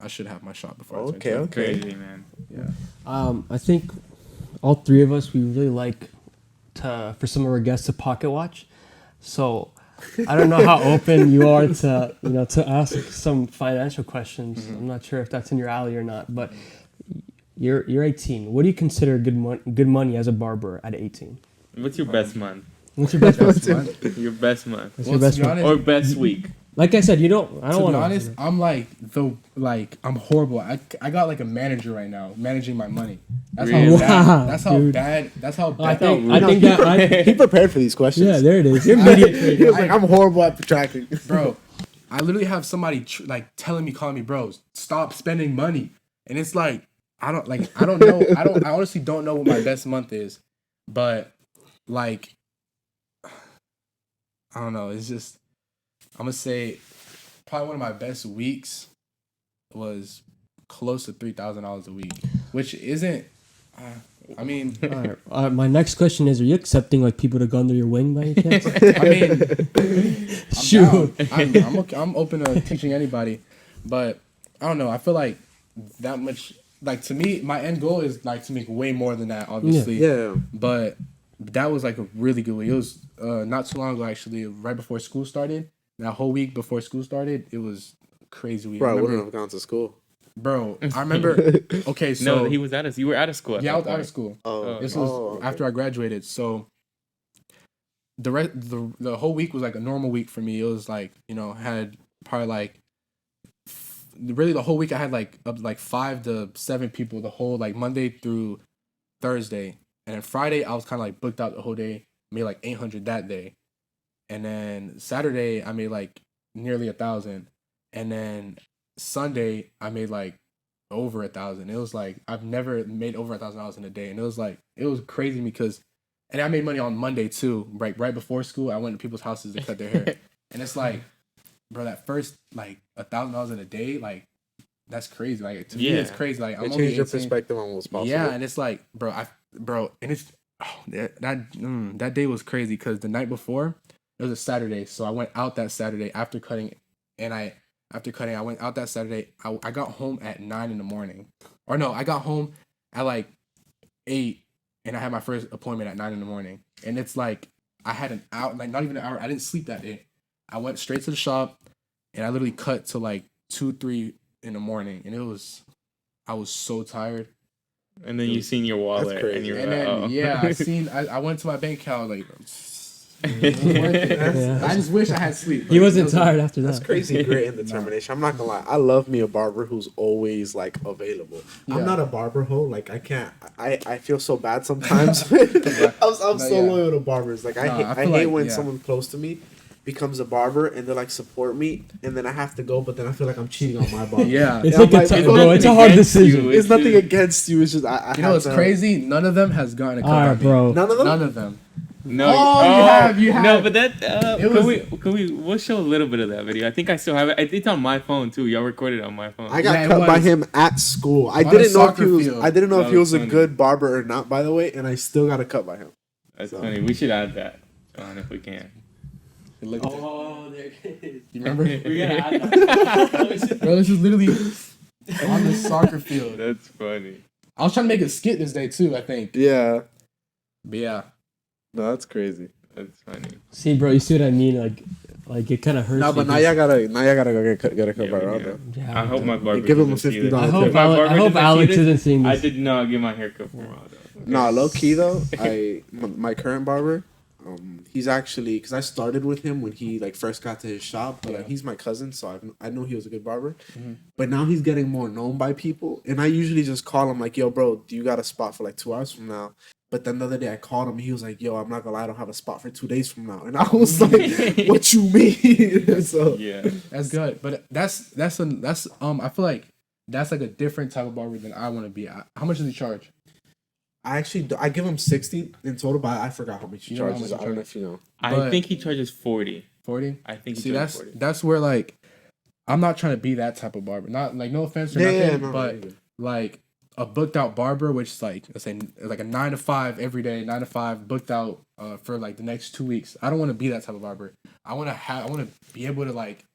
Speaker 3: I should have my shop before I turn 20.
Speaker 4: Okay.
Speaker 1: Crazy, man.
Speaker 3: Yeah.
Speaker 2: I think all three of us, we really like for some of our guests to pocket watch. So I don't know how open you are to to ask some financial questions. I'm not sure if that's in your alley or not, but you're 18. What do you consider good money as a barber at 18?
Speaker 1: What's your best month?
Speaker 2: What's your best
Speaker 3: That's
Speaker 2: month?
Speaker 3: fine.
Speaker 1: Your best month.
Speaker 2: What's
Speaker 3: Well,
Speaker 2: your
Speaker 3: to
Speaker 2: best
Speaker 3: be
Speaker 2: month?
Speaker 3: honest,
Speaker 1: Or best week.
Speaker 2: Like I said, I don't
Speaker 3: to
Speaker 2: want
Speaker 3: be
Speaker 2: to.
Speaker 3: honest, I'm I'm horrible. I got like a manager right now managing my money. That's
Speaker 1: Really?
Speaker 3: how
Speaker 2: Wow,
Speaker 3: bad. That's how
Speaker 2: dude.
Speaker 3: bad. That's how
Speaker 2: I
Speaker 3: bad.
Speaker 2: think that
Speaker 4: He prepared for these questions.
Speaker 2: yeah, there it is. You're
Speaker 3: I-
Speaker 2: immediate.
Speaker 4: He was like, I'm horrible at protracting.
Speaker 3: Bro, I literally have somebody telling me, calling me, bros, stop spending money, and it's like I don't know. I honestly don't know what my best month is, but like I don't know. It's just I'm gonna say probably one of my best weeks was close to $3,000 a week, which isn't. I mean,
Speaker 2: All right, my next question is: are you accepting like people to go under your wing by any chance?
Speaker 3: I mean, I'm
Speaker 2: Shoot.
Speaker 3: down. I'm open to teaching anybody, but I don't know. I feel like that much. Like to me, my end goal is like to make way more than that, obviously.
Speaker 4: Yeah.
Speaker 3: But that was like a really good week. It was not too long ago, actually, right before school started. That whole week before school started, it was a crazy week.
Speaker 4: Bro, I
Speaker 3: I
Speaker 4: wouldn't
Speaker 3: remember,
Speaker 4: have gone to school.
Speaker 3: bro, I remember. Okay, so
Speaker 1: No, he was out of. You were out of school. At
Speaker 3: yeah, I
Speaker 1: that
Speaker 3: was out of
Speaker 1: point.
Speaker 3: school.
Speaker 4: Oh,
Speaker 3: This was
Speaker 4: okay.
Speaker 3: after I graduated. So the whole week was like a normal week for me. It was like, had probably like really the whole week I had like up to like 5 to 7 people the whole like Monday through Thursday. And then Friday I was kind of like booked out the whole day. Made like 800 that day. And then Saturday I made like nearly 1,000. And then Sunday I made like over 1,000. It was like I've never made over $1,000 in a day, and it was crazy because, and I made money on Monday too. Right before school, I went to people's houses to cut their hair, and it's like, bro, that first like $1,000 in a day, like that's crazy. Like to me, it's
Speaker 1: Yeah.
Speaker 3: crazy. Like I'm
Speaker 4: It
Speaker 3: only
Speaker 4: changed your
Speaker 3: 18.
Speaker 4: perspective on what's possible.
Speaker 3: Yeah, and it's like, bro, and it's that day was crazy because the night before it was a Saturday, so I went out that Saturday after cutting, and I went out that Saturday. I got home at 9 in the morning, or no, I got home at like 8, and I had my first appointment at 9 in the morning, and it's like I had an hour, like not even an hour. I didn't sleep that day. I went straight to the shop, and I literally cut to like 2, 3 in the morning, and I was so tired.
Speaker 1: And then you seen your wallet,
Speaker 4: crazy.
Speaker 1: and you're
Speaker 3: And
Speaker 1: like,
Speaker 3: then
Speaker 1: oh.
Speaker 3: I went to my bank account like. It was worth it.
Speaker 2: Yeah.
Speaker 3: I just wish I had sleep.
Speaker 2: He wasn't
Speaker 3: It was-
Speaker 2: tired after that.
Speaker 4: That's crazy grit and determination. I'm not gonna lie. I love me a barber who's always like available.
Speaker 3: Yeah.
Speaker 4: I'm not a barber hoe. Like I can't. I feel so bad sometimes. I'm so
Speaker 3: yeah.
Speaker 4: loyal to barbers. Like I
Speaker 3: Nah,
Speaker 4: hate,
Speaker 3: I
Speaker 4: I
Speaker 3: feel
Speaker 4: hate
Speaker 3: like,
Speaker 4: when
Speaker 3: yeah.
Speaker 4: someone close to me becomes a barber and they like support me, and then I have to go, but then I feel like I'm cheating on my barber.
Speaker 3: Yeah.
Speaker 2: It's
Speaker 4: Yeah,
Speaker 2: like
Speaker 4: I'm
Speaker 2: it's,
Speaker 4: like,
Speaker 2: bro, it's a hard
Speaker 1: against you.
Speaker 2: decision.
Speaker 4: It's nothing against you. It's just I
Speaker 3: You know what's crazy? None of them has gotten a cut
Speaker 2: All
Speaker 3: by
Speaker 2: right,
Speaker 3: me.
Speaker 2: bro.
Speaker 4: None of them.
Speaker 3: None of them.
Speaker 1: No,
Speaker 3: You have.
Speaker 1: No, but that
Speaker 3: It was-
Speaker 1: we'll show a little bit of that video. I think I still have it. It's on my phone too. Y'all recorded it on my phone.
Speaker 4: I got
Speaker 3: Yeah, it
Speaker 4: cut by
Speaker 3: was.
Speaker 4: him at school. I
Speaker 3: On a
Speaker 4: didn't know if he
Speaker 3: soccer
Speaker 4: was.
Speaker 3: field.
Speaker 4: I didn't know if
Speaker 1: That
Speaker 4: he
Speaker 1: was
Speaker 4: was a
Speaker 1: funny.
Speaker 4: good barber or not. By the way, and I still got a cut by him.
Speaker 1: That's
Speaker 4: So.
Speaker 1: funny. We should add that on if we can.
Speaker 2: Oh, there it is.
Speaker 3: You remember?
Speaker 2: We gotta add that.
Speaker 3: Bro, this is literally on the soccer field.
Speaker 1: That's funny.
Speaker 3: I was trying to make a skit this day too, I think.
Speaker 4: Yeah.
Speaker 3: But yeah.
Speaker 4: No, that's crazy.
Speaker 1: That's funny.
Speaker 2: See, bro, you see what I mean? Like, Like it kind of hurts.
Speaker 5: No, but now y'all gotta go get a cut by
Speaker 1: we
Speaker 5: Geraldo.
Speaker 1: do.
Speaker 2: Yeah,
Speaker 1: I hope my barber
Speaker 5: Give him a
Speaker 1: doesn't see
Speaker 5: $50
Speaker 1: this.
Speaker 2: I hope
Speaker 1: If my barber
Speaker 2: I hope
Speaker 1: doesn't see
Speaker 2: Alex
Speaker 1: this,
Speaker 2: isn't seeing
Speaker 1: I
Speaker 2: this.
Speaker 1: did not get my haircut from Geraldo.
Speaker 5: No, low key though, my current barber, he's actually, because I started with him when he like first got to his shop, but he's my cousin, so I know he was a good barber. But now he's getting more known by people, and I usually just call him like, "Yo, bro, do you got a spot for like 2 hours from now?" But then the other day I called him, he was like, "Yo, I'm not gonna lie, I don't have a spot for 2 days from now," and I was like, "What you mean?" So
Speaker 1: Yeah.
Speaker 3: That's good, but that's I feel like that's like a different type of barber than I want to be. How much does he charge?
Speaker 4: I give him 60 in total, but I forgot how much he
Speaker 3: You know how
Speaker 4: charges.
Speaker 3: much
Speaker 4: I don't know if you know.
Speaker 1: I
Speaker 3: But-
Speaker 1: think he charges 40.
Speaker 3: 40.
Speaker 1: I think he
Speaker 3: See,
Speaker 1: charges
Speaker 3: that's
Speaker 1: 40.
Speaker 3: that's where like I'm not trying to be that type of barber. Not like no offense or nothing, but like a booked out barber, which is like let's say like a 9 to 5 every day, 9 to 5 booked out for like the next 2 weeks. I don't want to be that type of barber. I want to be able to like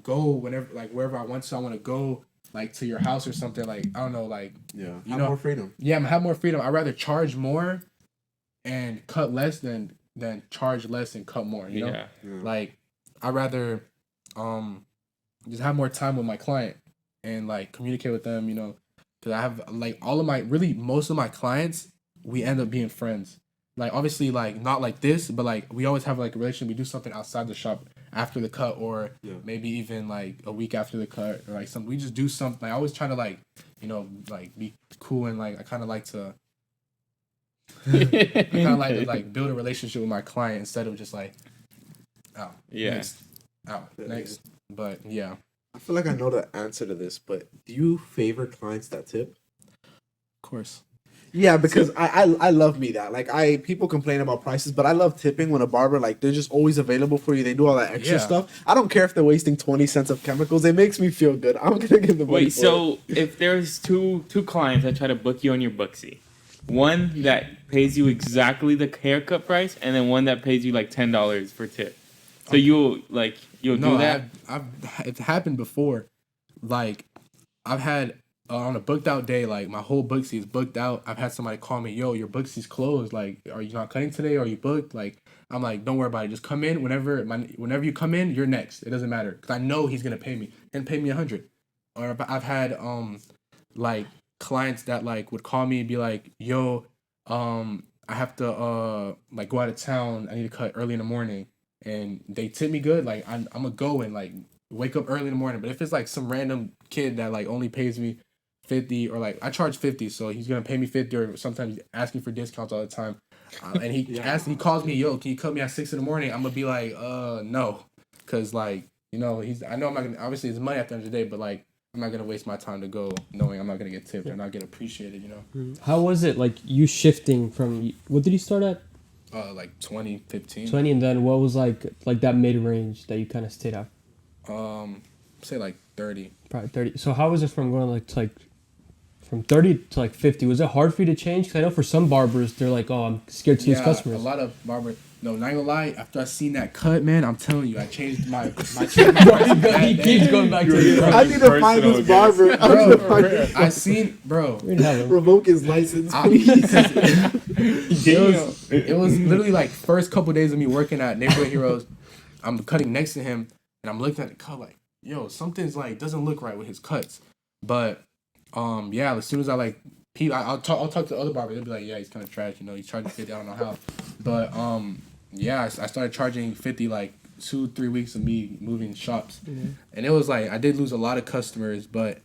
Speaker 3: go whenever like wherever I want to. I want to go like to your house or something. Like I don't know, like
Speaker 4: Yeah,
Speaker 3: You
Speaker 4: have
Speaker 3: know-
Speaker 4: more freedom.
Speaker 3: yeah, have more freedom. I'd rather charge more and cut less than charge less and cut more. You know,
Speaker 1: Yeah.
Speaker 3: like I'd rather just have more time with my client and like communicate with them. You know, because I have like most of my clients, we end up being friends. Like obviously like not like this, but like we always have like a relationship. We do something outside the shop after the cut, or maybe even like a week after the cut, or like we just do something. I always try to like like be cool, and like I kind of like to like build a relationship with my client instead of just like next. But yeah,
Speaker 4: I feel like I know the answer to this, but do you favor clients that tip?
Speaker 3: of course.
Speaker 4: Yeah, because I love me that. Like people complain about prices, but I love tipping when a barber like they're just always available for you. They do all that extra
Speaker 3: Yeah.
Speaker 4: stuff. I don't care if they're wasting 20 cents of chemicals. It makes me feel good. I'm gonna give them money.
Speaker 1: Wait, so if there's two clients that try to book you on your Booksy, one that pays you exactly the haircut price, and then one that pays you like $10 for tip. So you'll do that?
Speaker 3: It's happened before. Like I've had on a booked out day, like my whole Booksy is booked out. I've had somebody call me, "Yo, your Booksy's closed. Like, are you not cutting today? Or are you booked?" Like, I'm like, "Don't worry about it. Just come in whenever you come in. You're next. It doesn't matter because I know he's gonna pay me. And pay me 100." Or I've had like clients that like would call me and be like, "Yo, I have to like go out of town. I need to cut early in the morning." And they tip me good. Like I'm gonna go and like wake up early in the morning. But if it's like some random kid that like only pays me 50, or like I charge 50, so he's gonna pay me 50, or sometimes asking for discounts all the time. And he calls me, "Yo, can you cut me at 6 in the morning?" I'm gonna be like, no, because like I know I'm not gonna, obviously it's money at the end of the day, but like I'm not gonna waste my time to go knowing I'm not gonna get tipped or not get appreciated.
Speaker 2: How was it like you shifting from what did you start at?
Speaker 3: Like 2015.
Speaker 2: 20, and then what was like that mid range that you kind of stayed at?
Speaker 3: Say like 30.
Speaker 2: Probably 30. So how was it from going from 30 to like 50? Was it hard for you to change? Because I know for some barbers they're like, "Oh, I'm scared to lose customers."
Speaker 3: A lot of barbers. No, not gonna lie. After I seen that cut, man, I'm telling you, I changed my
Speaker 2: He keeps going back to the
Speaker 4: I need to find
Speaker 1: Personal
Speaker 4: this barber. I need to find this
Speaker 3: I seen, bro.
Speaker 2: We're gonna have him.
Speaker 4: Revoke his license,
Speaker 3: I-
Speaker 4: please.
Speaker 3: It was literally like first couple days of me working at Neighborhood Heroes. I'm cutting next to him, and I'm looking at the cut like, yo, something's like doesn't look right with his cuts. But yeah, as soon as I like, I'll talk to other barbers. They'll be like, yeah, he's kind of trash. He's charging 50. I don't know how. But yeah, I started charging 50 like 2-3 weeks of me moving shops, and it was like I did lose a lot of customers, but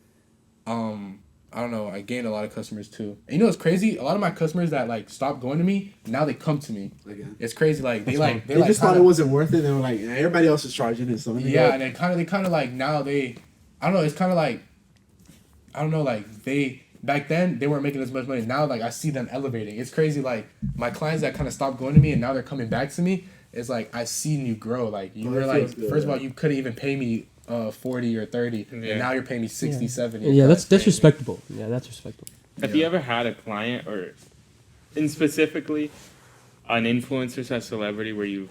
Speaker 3: I don't know, I gained a lot of customers too. And you know what's crazy? A lot of my customers that like stopped going to me, now they come to me.
Speaker 4: Again.
Speaker 3: It's crazy. Like they
Speaker 4: They just thought it wasn't worth it. They were like, everybody else is charging it, so let me
Speaker 3: yeah,
Speaker 4: go.
Speaker 3: and they kind of like now I don't know. It's kind of like I don't know. Like they back then they weren't making as much money. Now like I see them elevating. It's crazy. Like my clients that kind of stopped going to me and now they're coming back to me. It's like I seen you grow. Like you were like first of all you couldn't even pay me 40 or 30, and now you're paying me 60, 70.
Speaker 2: Yeah, that's respectable. Yeah, that's respectable.
Speaker 1: Have you ever had a client, or in specifically an influencer or celebrity, where you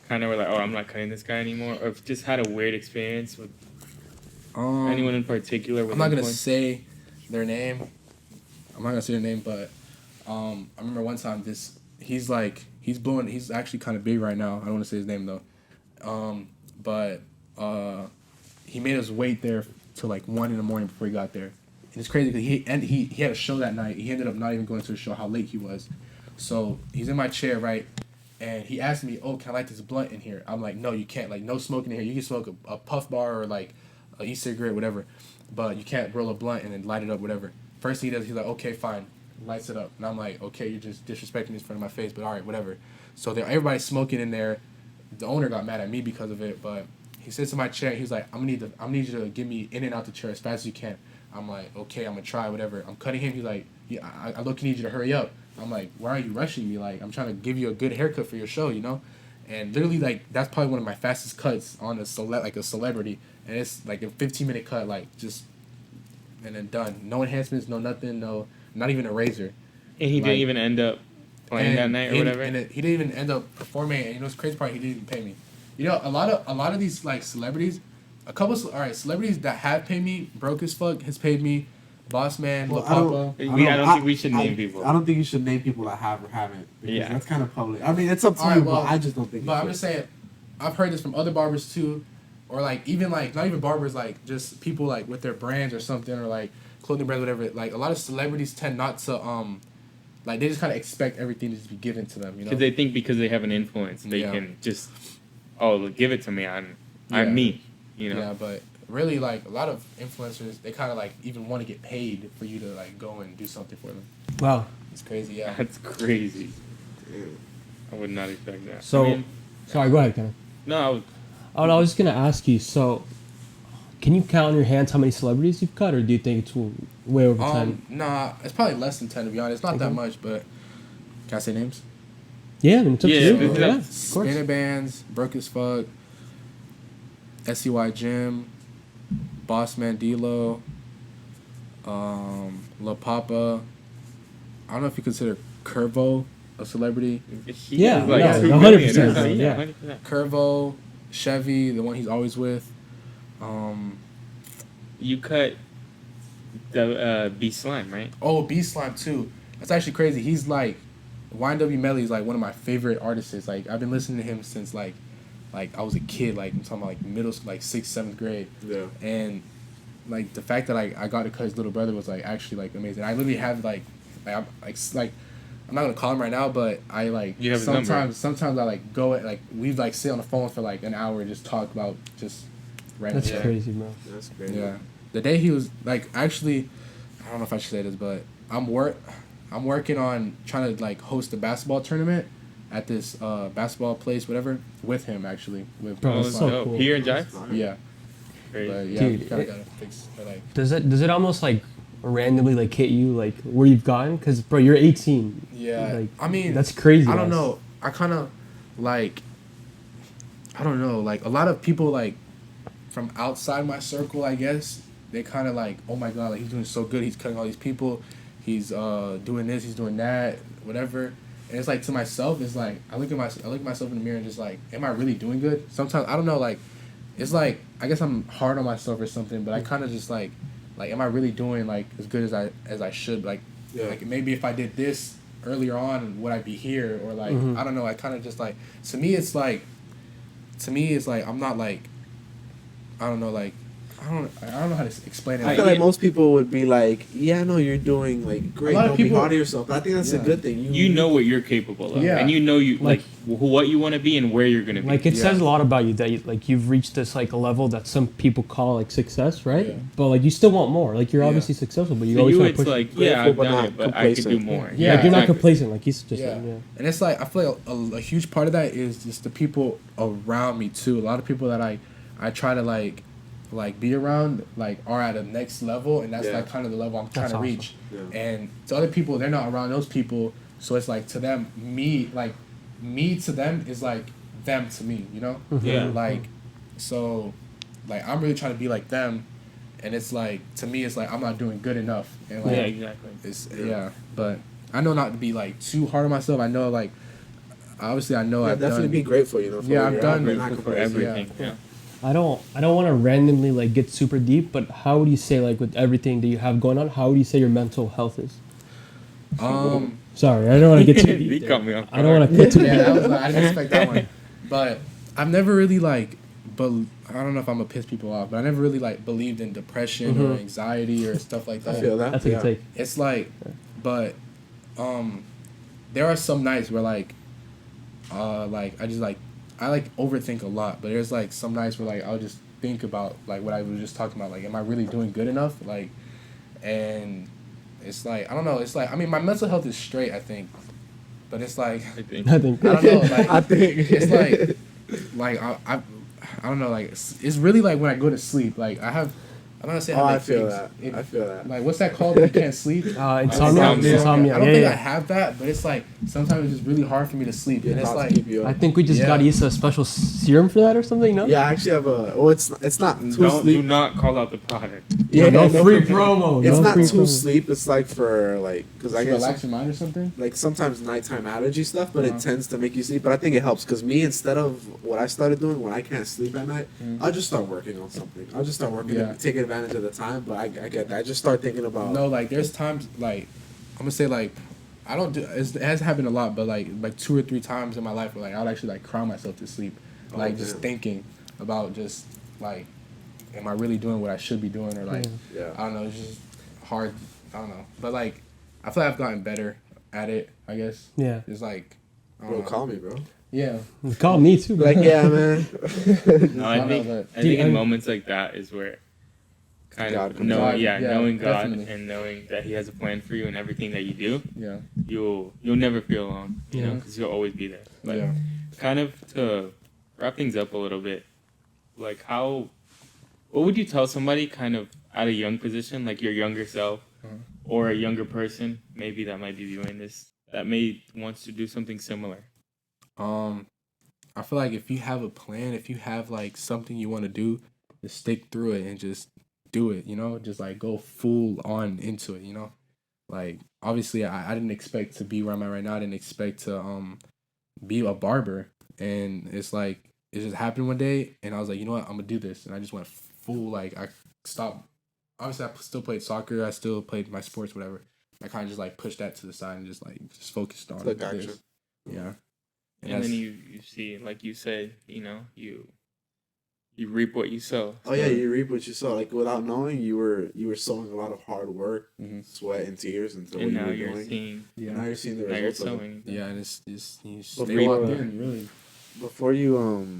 Speaker 1: kind of were like, "Oh, I'm not cutting this guy anymore," or just had a weird experience with anyone in particular? With
Speaker 3: I'm not gonna
Speaker 1: influence?
Speaker 3: say their name. But I remember one time he's actually kind of big right now. I don't want to say his name though. but he made us wait there till like 1 in the morning before he got there. And it's crazy because he had a show that night. He ended up not even going to the show. How late he was. So he's in my chair, right? And he asked me, "Oh, can I light this blunt in here?" I'm like, "No, you can't. Like, no smoking in here. You can smoke a puff bar or like a e-cigarette, whatever, but you can't roll a blunt and then light it up, whatever." First thing he does, he's like, "Okay, fine," lights it up, and I'm like, "Okay, you're just disrespecting me in front of my face, but all right, whatever." So everybody's smoking in there. The owner got mad at me because of it, but he sits in my chair. He's like, I'm gonna need you to get me in and out the chair as fast as you can." I'm like, "Okay, I'm gonna try, whatever." I'm cutting him. He's like, "Yeah, I look, need you to hurry up." I'm like, "Why are you rushing me? Like, I'm trying to give you a good haircut for your show, you know?" And literally, like, that's probably one of my fastest cuts on a celebrity. And it's like a 15-minute cut, like, just, and then done. No enhancements, no nothing, not even a razor.
Speaker 1: And he didn't even end up playing that night or whatever.
Speaker 3: And he didn't even end up performing. And you know, the crazy part, he didn't even pay me. You know, a lot of these like celebrities, celebrities that have paid me, Broke as Fuck has paid me. Boss Man,
Speaker 5: Well,
Speaker 3: Papa.
Speaker 1: I don't think we should name people.
Speaker 5: I don't think you should name people that have or haven't. Because
Speaker 1: Yeah.
Speaker 5: that's kind of public. I mean, it's up to
Speaker 3: All right,
Speaker 5: you,
Speaker 3: well,
Speaker 5: but I just don't think.
Speaker 3: But I'm just saying, I've heard this from other barbers too, or like even like not even barbers, like just people like with their brands or something, or like clothing brands, whatever. Like a lot of celebrities tend not to like they just kind of expect everything to just be given to them, you know?
Speaker 1: Because they think because they have an influence, they can just, give it to me. I'm me, you know?
Speaker 3: Yeah, but really, like a lot of influencers, they kind of like even want to get paid for you to like go and do something for them.
Speaker 2: Wow.
Speaker 3: It's crazy, yeah.
Speaker 1: That's crazy. I would not expect that.
Speaker 2: So, sorry, go ahead, Kenneth.
Speaker 1: No,
Speaker 2: I was just gonna ask you. So, can you count on your hands how many celebrities you've cut, or do you think it's way over 10?
Speaker 3: Nah, it's probably less than 10 to be honest. Not that much, but can I say names?
Speaker 2: Yeah, I mean, it's up to you.
Speaker 1: Yeah,
Speaker 2: Yeah, of course.
Speaker 3: Spinner Bands, Broke as Fuck, SCY Jim, Boss Man D-Lo, La Papa. I don't know if you consider Curvo a celebrity.
Speaker 2: Yeah,
Speaker 1: like
Speaker 2: no,
Speaker 1: 2
Speaker 2: 100%,
Speaker 1: million,
Speaker 2: yeah.
Speaker 1: 100%.
Speaker 3: Curvo, Chevy, the one he's always with.
Speaker 1: You cut the B Slime, right?
Speaker 3: Oh, B Slime too. That's actually crazy. He's like, YNW Melly is like one of my favorite artists. Like I've been listening to him since like I was a kid. Like I'm talking about like middle, like 6th, 7th grade.
Speaker 5: Yeah.
Speaker 3: And like the fact that I got to cut his little brother was like actually like amazing. I literally have like I'm not gonna call him right now, but I like
Speaker 1: You have his number.
Speaker 3: sometimes I like go at, like we like sit on the phone for like an hour and just talk about just random
Speaker 2: That's
Speaker 3: shit.
Speaker 2: crazy, bro.
Speaker 5: That's great.
Speaker 3: Yeah. The day he was like actually, I don't know if I should say this, but I'm working on trying to like host a basketball tournament at this basketball place, whatever, with him actually. With
Speaker 2: Bro,
Speaker 1: Oh,
Speaker 2: that's so
Speaker 1: dope.
Speaker 2: cool.
Speaker 1: Here in Jive?
Speaker 3: yeah.
Speaker 1: Crazy.
Speaker 3: But yeah,
Speaker 2: Dude,
Speaker 3: gotta fix but, like
Speaker 2: Does it almost like randomly like hit you like where you've gotten? Because bro, you're 18.
Speaker 3: yeah.
Speaker 2: Like,
Speaker 3: I mean
Speaker 2: that's crazy.
Speaker 3: I don't
Speaker 2: guys.
Speaker 3: know. I kind of like I don't know. Like a lot of people like from outside my circle, I guess they kind of like, oh my god, like he's doing so good. He's cutting all these people. He's doing this. He's doing that. Whatever. And it's like to myself, it's like I look at myself in the mirror and just like, am I really doing good? Sometimes I don't know. Like it's like I guess I'm hard on myself or something. But I kind of just like am I really doing like as good as I should? Like like maybe if I did this earlier on, would I be here? Or like I don't know. I kind of just like to me it's like I'm not like I don't know like I don't know how to explain it.
Speaker 5: I feel like most people would be like, "Yeah, no, you're doing like great.
Speaker 3: lot of
Speaker 5: Don't be
Speaker 3: people-
Speaker 5: hard on yourself." But I think that's a good thing.
Speaker 1: You know what you're capable of,
Speaker 3: Yeah.
Speaker 1: and you know you
Speaker 2: Like-
Speaker 1: what you want to be and where you're gonna be.
Speaker 2: Like it
Speaker 3: Yeah.
Speaker 2: says a lot about you that like you've reached this like a level that some people call like success, right?
Speaker 3: Yeah.
Speaker 2: But like you still want more. Like you're
Speaker 3: Yeah.
Speaker 2: obviously successful, but you
Speaker 1: For
Speaker 2: always
Speaker 1: you,
Speaker 2: want to
Speaker 1: it's
Speaker 2: push.
Speaker 1: like,
Speaker 5: Grateful,
Speaker 1: yeah, I've
Speaker 5: but
Speaker 1: done
Speaker 5: not
Speaker 1: it, but I could do
Speaker 5: complacent.
Speaker 1: more.
Speaker 2: like you're not
Speaker 1: exactly.
Speaker 2: complacent, like he's just
Speaker 3: Yeah.
Speaker 2: saying. Yeah.
Speaker 3: And it's like I feel like a huge part of that is just the people around me too. A lot of people that I try to like be around like are at a next level, and that's
Speaker 5: Yeah.
Speaker 3: like kind of the level I'm trying
Speaker 2: That's
Speaker 3: to
Speaker 2: awesome.
Speaker 3: reach.
Speaker 5: Yeah.
Speaker 3: And to other people, they're not around those people, so it's like to them, me to them is like them to me, you know?
Speaker 1: Yeah.
Speaker 3: Like so like I'm really trying to be like them, and it's like to me it's like I'm not doing good enough, and like
Speaker 1: Yeah, exactly.
Speaker 3: it's but I know not to be like too hard on myself. I know like obviously I know
Speaker 5: Yeah,
Speaker 3: I've
Speaker 5: definitely
Speaker 3: done
Speaker 5: be grateful. You know. For
Speaker 3: Yeah,
Speaker 5: where
Speaker 3: I've
Speaker 5: you're
Speaker 3: done
Speaker 5: at, but not
Speaker 1: Grateful for
Speaker 5: complacent.
Speaker 1: everything. Yeah.
Speaker 2: I don't want to randomly like get super deep, but how would you say like with everything that you have going on, how would you say your mental health is? Sorry, I don't want to get too
Speaker 1: He
Speaker 2: deep.
Speaker 1: caught me off
Speaker 2: I don't want
Speaker 1: guard.
Speaker 2: to get too
Speaker 3: yeah,
Speaker 2: deep.
Speaker 3: that was I didn't expect that one. But I've never really like but I don't know if I'm gonna piss people off, but I never really like believed in depression or anxiety or stuff like that.
Speaker 5: I feel that.
Speaker 2: That's a good take.
Speaker 3: It's like, but there are some nights where like I just like I like overthink a lot, but there's like some nights where like I'll just think about like what I was just talking about, like am I really doing good enough, like, and it's like I don't know, it's like I mean my mental health is straight, I think, but it's like
Speaker 2: I think.
Speaker 3: I don't know, like
Speaker 5: I think
Speaker 3: it's like I don't know, like it's really like when I go to sleep, like I'm not saying
Speaker 5: I feel that. I feel that.
Speaker 3: like what's that called when you can't sleep?
Speaker 2: Insomnia.
Speaker 1: Insomnia.
Speaker 3: I don't think
Speaker 2: Yeah.
Speaker 3: I have that, but it's like sometimes it's just really hard for me to sleep, and it's like
Speaker 2: I think we just got Issa a special serum for that or something, no?
Speaker 5: Yeah, I actually have a. Oh, it's not too
Speaker 1: Do
Speaker 5: sleep.
Speaker 1: not call out the product.
Speaker 5: Yeah,
Speaker 2: no
Speaker 5: no,
Speaker 2: free promo.
Speaker 5: It's
Speaker 2: no
Speaker 5: not
Speaker 2: free
Speaker 5: too
Speaker 2: promo.
Speaker 5: sleep. It's like for like because I
Speaker 3: to
Speaker 5: get
Speaker 3: relax your mind or something.
Speaker 5: like sometimes nighttime allergy stuff, but
Speaker 3: Uh-huh.
Speaker 5: it tends to make you sleep. But I think it helps because me, instead of what I started doing when I can't sleep at night, I'll just start working on something. I'll just start working
Speaker 3: Yeah.
Speaker 5: and take advantage of the time. But I get that. I just start thinking about.
Speaker 3: No, like there's times like I'm gonna say like I don't do it has happened a lot, but like 2 or 3 times in my life where like I'll actually like cry myself to sleep, like just
Speaker 5: damn.
Speaker 3: thinking about just like am I really doing what I should be doing or like
Speaker 5: Yeah.
Speaker 3: I don't know, it's just hard. I don't know, but like I feel like I've gotten better at it. I guess
Speaker 2: Yeah.
Speaker 3: it's like I don't
Speaker 5: Bro,
Speaker 3: know.
Speaker 5: call me, bro.
Speaker 3: Yeah,
Speaker 2: Call me too, bro.
Speaker 5: Like, yeah, man.
Speaker 1: No, I
Speaker 3: I
Speaker 1: think
Speaker 3: know,
Speaker 1: I think in
Speaker 2: Dude,
Speaker 1: moments like that is where kind
Speaker 5: God
Speaker 1: of
Speaker 5: comes
Speaker 1: knowing,
Speaker 3: out. Yeah,
Speaker 1: knowing God
Speaker 3: definitely.
Speaker 1: and knowing that He has a plan for you and everything that you do,
Speaker 3: yeah,
Speaker 1: you'll never feel alone. You know,
Speaker 2: Yeah.
Speaker 1: because He'll always be there. But
Speaker 3: yeah.
Speaker 1: kind of to wrap things up a little bit, like what would you tell somebody kind of at a young position, like your younger self or a younger person, maybe that might be viewing this, that may wants to do something similar?
Speaker 3: I feel like if you have a plan, if you have like something you want to do, just stick through it and just do it, you know, just like go full on into it, you know, like obviously I didn't expect to be where I'm at right now. I didn't expect to be a barber, and it's like it just happened one day and I was like, you know what, I'm gonna do this, and I just went full, like I stopped. Obviously I still played soccer, I still played my sports, whatever. I kind of just like pushed that to the side and just focused on
Speaker 5: Took
Speaker 3: this.
Speaker 5: action.
Speaker 3: Yeah.
Speaker 1: And then you see, like you said, you know, you reap what you sow.
Speaker 5: Oh yeah, you reap what you sow. Like without knowing, you were sowing a lot of hard work, sweat, and tears into
Speaker 1: And
Speaker 5: what
Speaker 1: now
Speaker 5: you
Speaker 1: you're
Speaker 5: were doing.
Speaker 1: seeing,
Speaker 5: Now you're seeing the
Speaker 1: now you're
Speaker 5: results of it.
Speaker 1: sowing.
Speaker 3: Yeah, and it's you
Speaker 5: Before
Speaker 3: stay
Speaker 5: you,
Speaker 3: locked in, really.
Speaker 5: Before you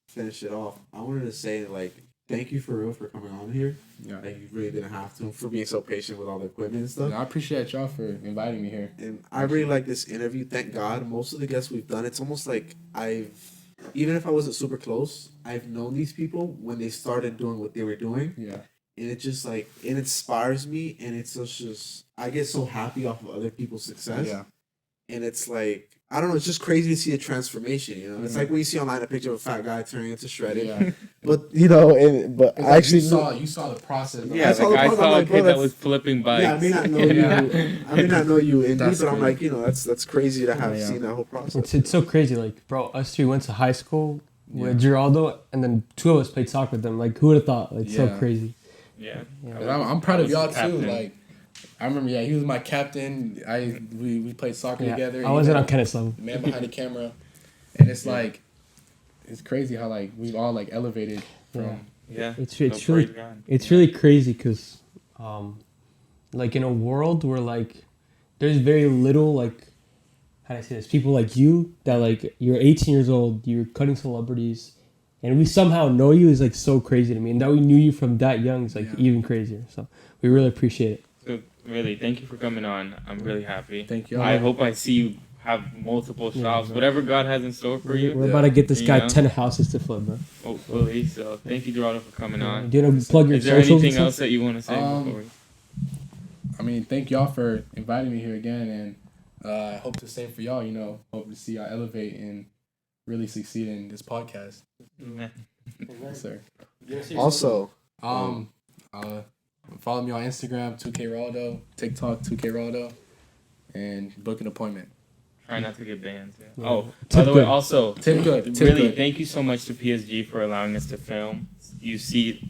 Speaker 5: finish it off, I wanted to say like thank you for real for coming on here.
Speaker 3: Yeah.
Speaker 5: Like you really didn't have to, for being so patient with all the equipment and stuff.
Speaker 3: I appreciate y'all for inviting me here.
Speaker 5: And I really like this interview. Thank God. Most of the guests we've done, it's almost like even if I wasn't super close, I've known these people when they started doing what they were doing.
Speaker 3: Yeah.
Speaker 5: And it just like, it inspires me. And it's just, I get so happy off of other people's success.
Speaker 3: Yeah.
Speaker 5: And it's like, I don't know, it's just crazy to see a transformation, you know? It's like when you see online a picture of a fat guy turning into shredded.
Speaker 3: Yeah.
Speaker 5: But, you know, but I actually
Speaker 3: you saw the process.
Speaker 1: Yeah,
Speaker 5: saw
Speaker 1: like
Speaker 5: the
Speaker 1: I
Speaker 5: part,
Speaker 1: saw
Speaker 5: I'm
Speaker 1: a
Speaker 5: like, bro,
Speaker 1: kid that
Speaker 5: that's-
Speaker 1: was flipping bikes.
Speaker 5: Yeah, I may not know
Speaker 3: Yeah.
Speaker 5: you. I may not know you in
Speaker 3: That's
Speaker 5: but I'm
Speaker 3: crazy.
Speaker 5: like, you know, that's crazy to have
Speaker 3: Yeah.
Speaker 5: seen that whole process.
Speaker 2: It's so crazy. Like, bro, us three went to high school with Geraldo, and then 2 of us played soccer with them. Like, who would have thought? Like, so
Speaker 3: Yeah.
Speaker 2: crazy.
Speaker 1: Yeah.
Speaker 3: But I'm proud of
Speaker 1: was
Speaker 3: y'all
Speaker 1: captain.
Speaker 3: too. Like, I remember, he was my captain. We played soccer
Speaker 2: Yeah.
Speaker 3: together.
Speaker 2: I wasn't on Kenneth's level.
Speaker 3: The man behind the camera, and it's like, it's crazy how like we've all like elevated from.
Speaker 1: Yeah.
Speaker 2: It's
Speaker 1: So
Speaker 2: really
Speaker 1: praise God.
Speaker 2: it's really crazy because, like in a world where like there's very little like, how do I say this? People like you that like you're 18 years old, you're cutting celebrities, and we somehow know you is like so crazy to me, and that we knew you from that young is like even crazier. So we really appreciate it.
Speaker 1: So really, thank you for coming on. I'm really happy.
Speaker 3: Thank you.
Speaker 1: I hope I see you have multiple shops, whatever God has in store for you.
Speaker 2: We're about to get this
Speaker 1: You
Speaker 2: guy
Speaker 1: know?
Speaker 2: 10 houses to flip, bro.
Speaker 1: Hopefully. So thank you, Geraldo, for coming on.
Speaker 2: Do you want to plug your
Speaker 1: Is there
Speaker 2: socials?
Speaker 1: anything
Speaker 2: and
Speaker 1: else
Speaker 2: stuff?
Speaker 1: that you want to say before we?
Speaker 3: I mean, thank y'all for inviting me here again, and I hope the same for y'all. You know, hope to see y'all elevate and really succeed in this podcast. Yes, sir.
Speaker 5: Also,
Speaker 3: Follow me on Instagram, 2Kraldo, TikTok, 2Kraldo, and book an appointment.
Speaker 1: Try not to get banned. Yeah.
Speaker 2: Yeah.
Speaker 1: Oh, by
Speaker 2: Tip
Speaker 1: the way,
Speaker 2: good.
Speaker 1: also,
Speaker 3: Tip good. Tip
Speaker 1: really,
Speaker 3: good.
Speaker 1: thank you so much to PSG for allowing us to film. You see,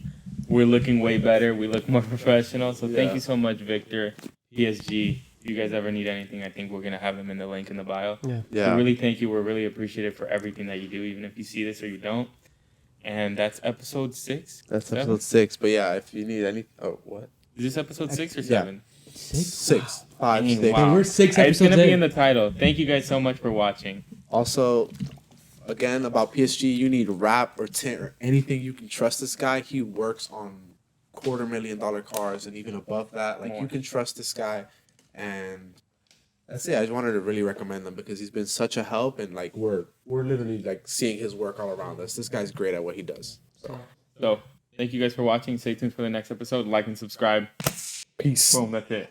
Speaker 1: we're looking way better. We look more professional. So thank you so much, Victor, PSG. If you guys ever need anything, I think we're going to have him in the link in the bio.
Speaker 2: Yeah.
Speaker 1: So really, thank you. We're really appreciative for everything that you do, even if you see this or you don't. And that's episode 6.
Speaker 5: That's
Speaker 1: Seven?
Speaker 5: episode 6. But yeah, if you need any, what?
Speaker 1: Is this episode 6 or
Speaker 5: Yeah.
Speaker 1: 7?
Speaker 5: 6, 5,
Speaker 1: Dang,
Speaker 5: 6.
Speaker 1: wow.
Speaker 2: We're 6
Speaker 1: It's
Speaker 2: episodes
Speaker 1: gonna be
Speaker 2: in.
Speaker 1: in the title. Thank you guys so much for watching.
Speaker 5: Also, again, about PSG, you need rap or tint or anything you can trust this guy. He works on $250,000 cars and even above that. Like, you can trust this guy. And that's it. I just wanted to really recommend him because he's been such a help. And, like, we're literally, like, seeing his work all around us. This guy's great at what he does.
Speaker 1: So, thank you guys for watching. Stay tuned for the next episode. Like and subscribe.
Speaker 5: Peace.
Speaker 1: Boom, that's it.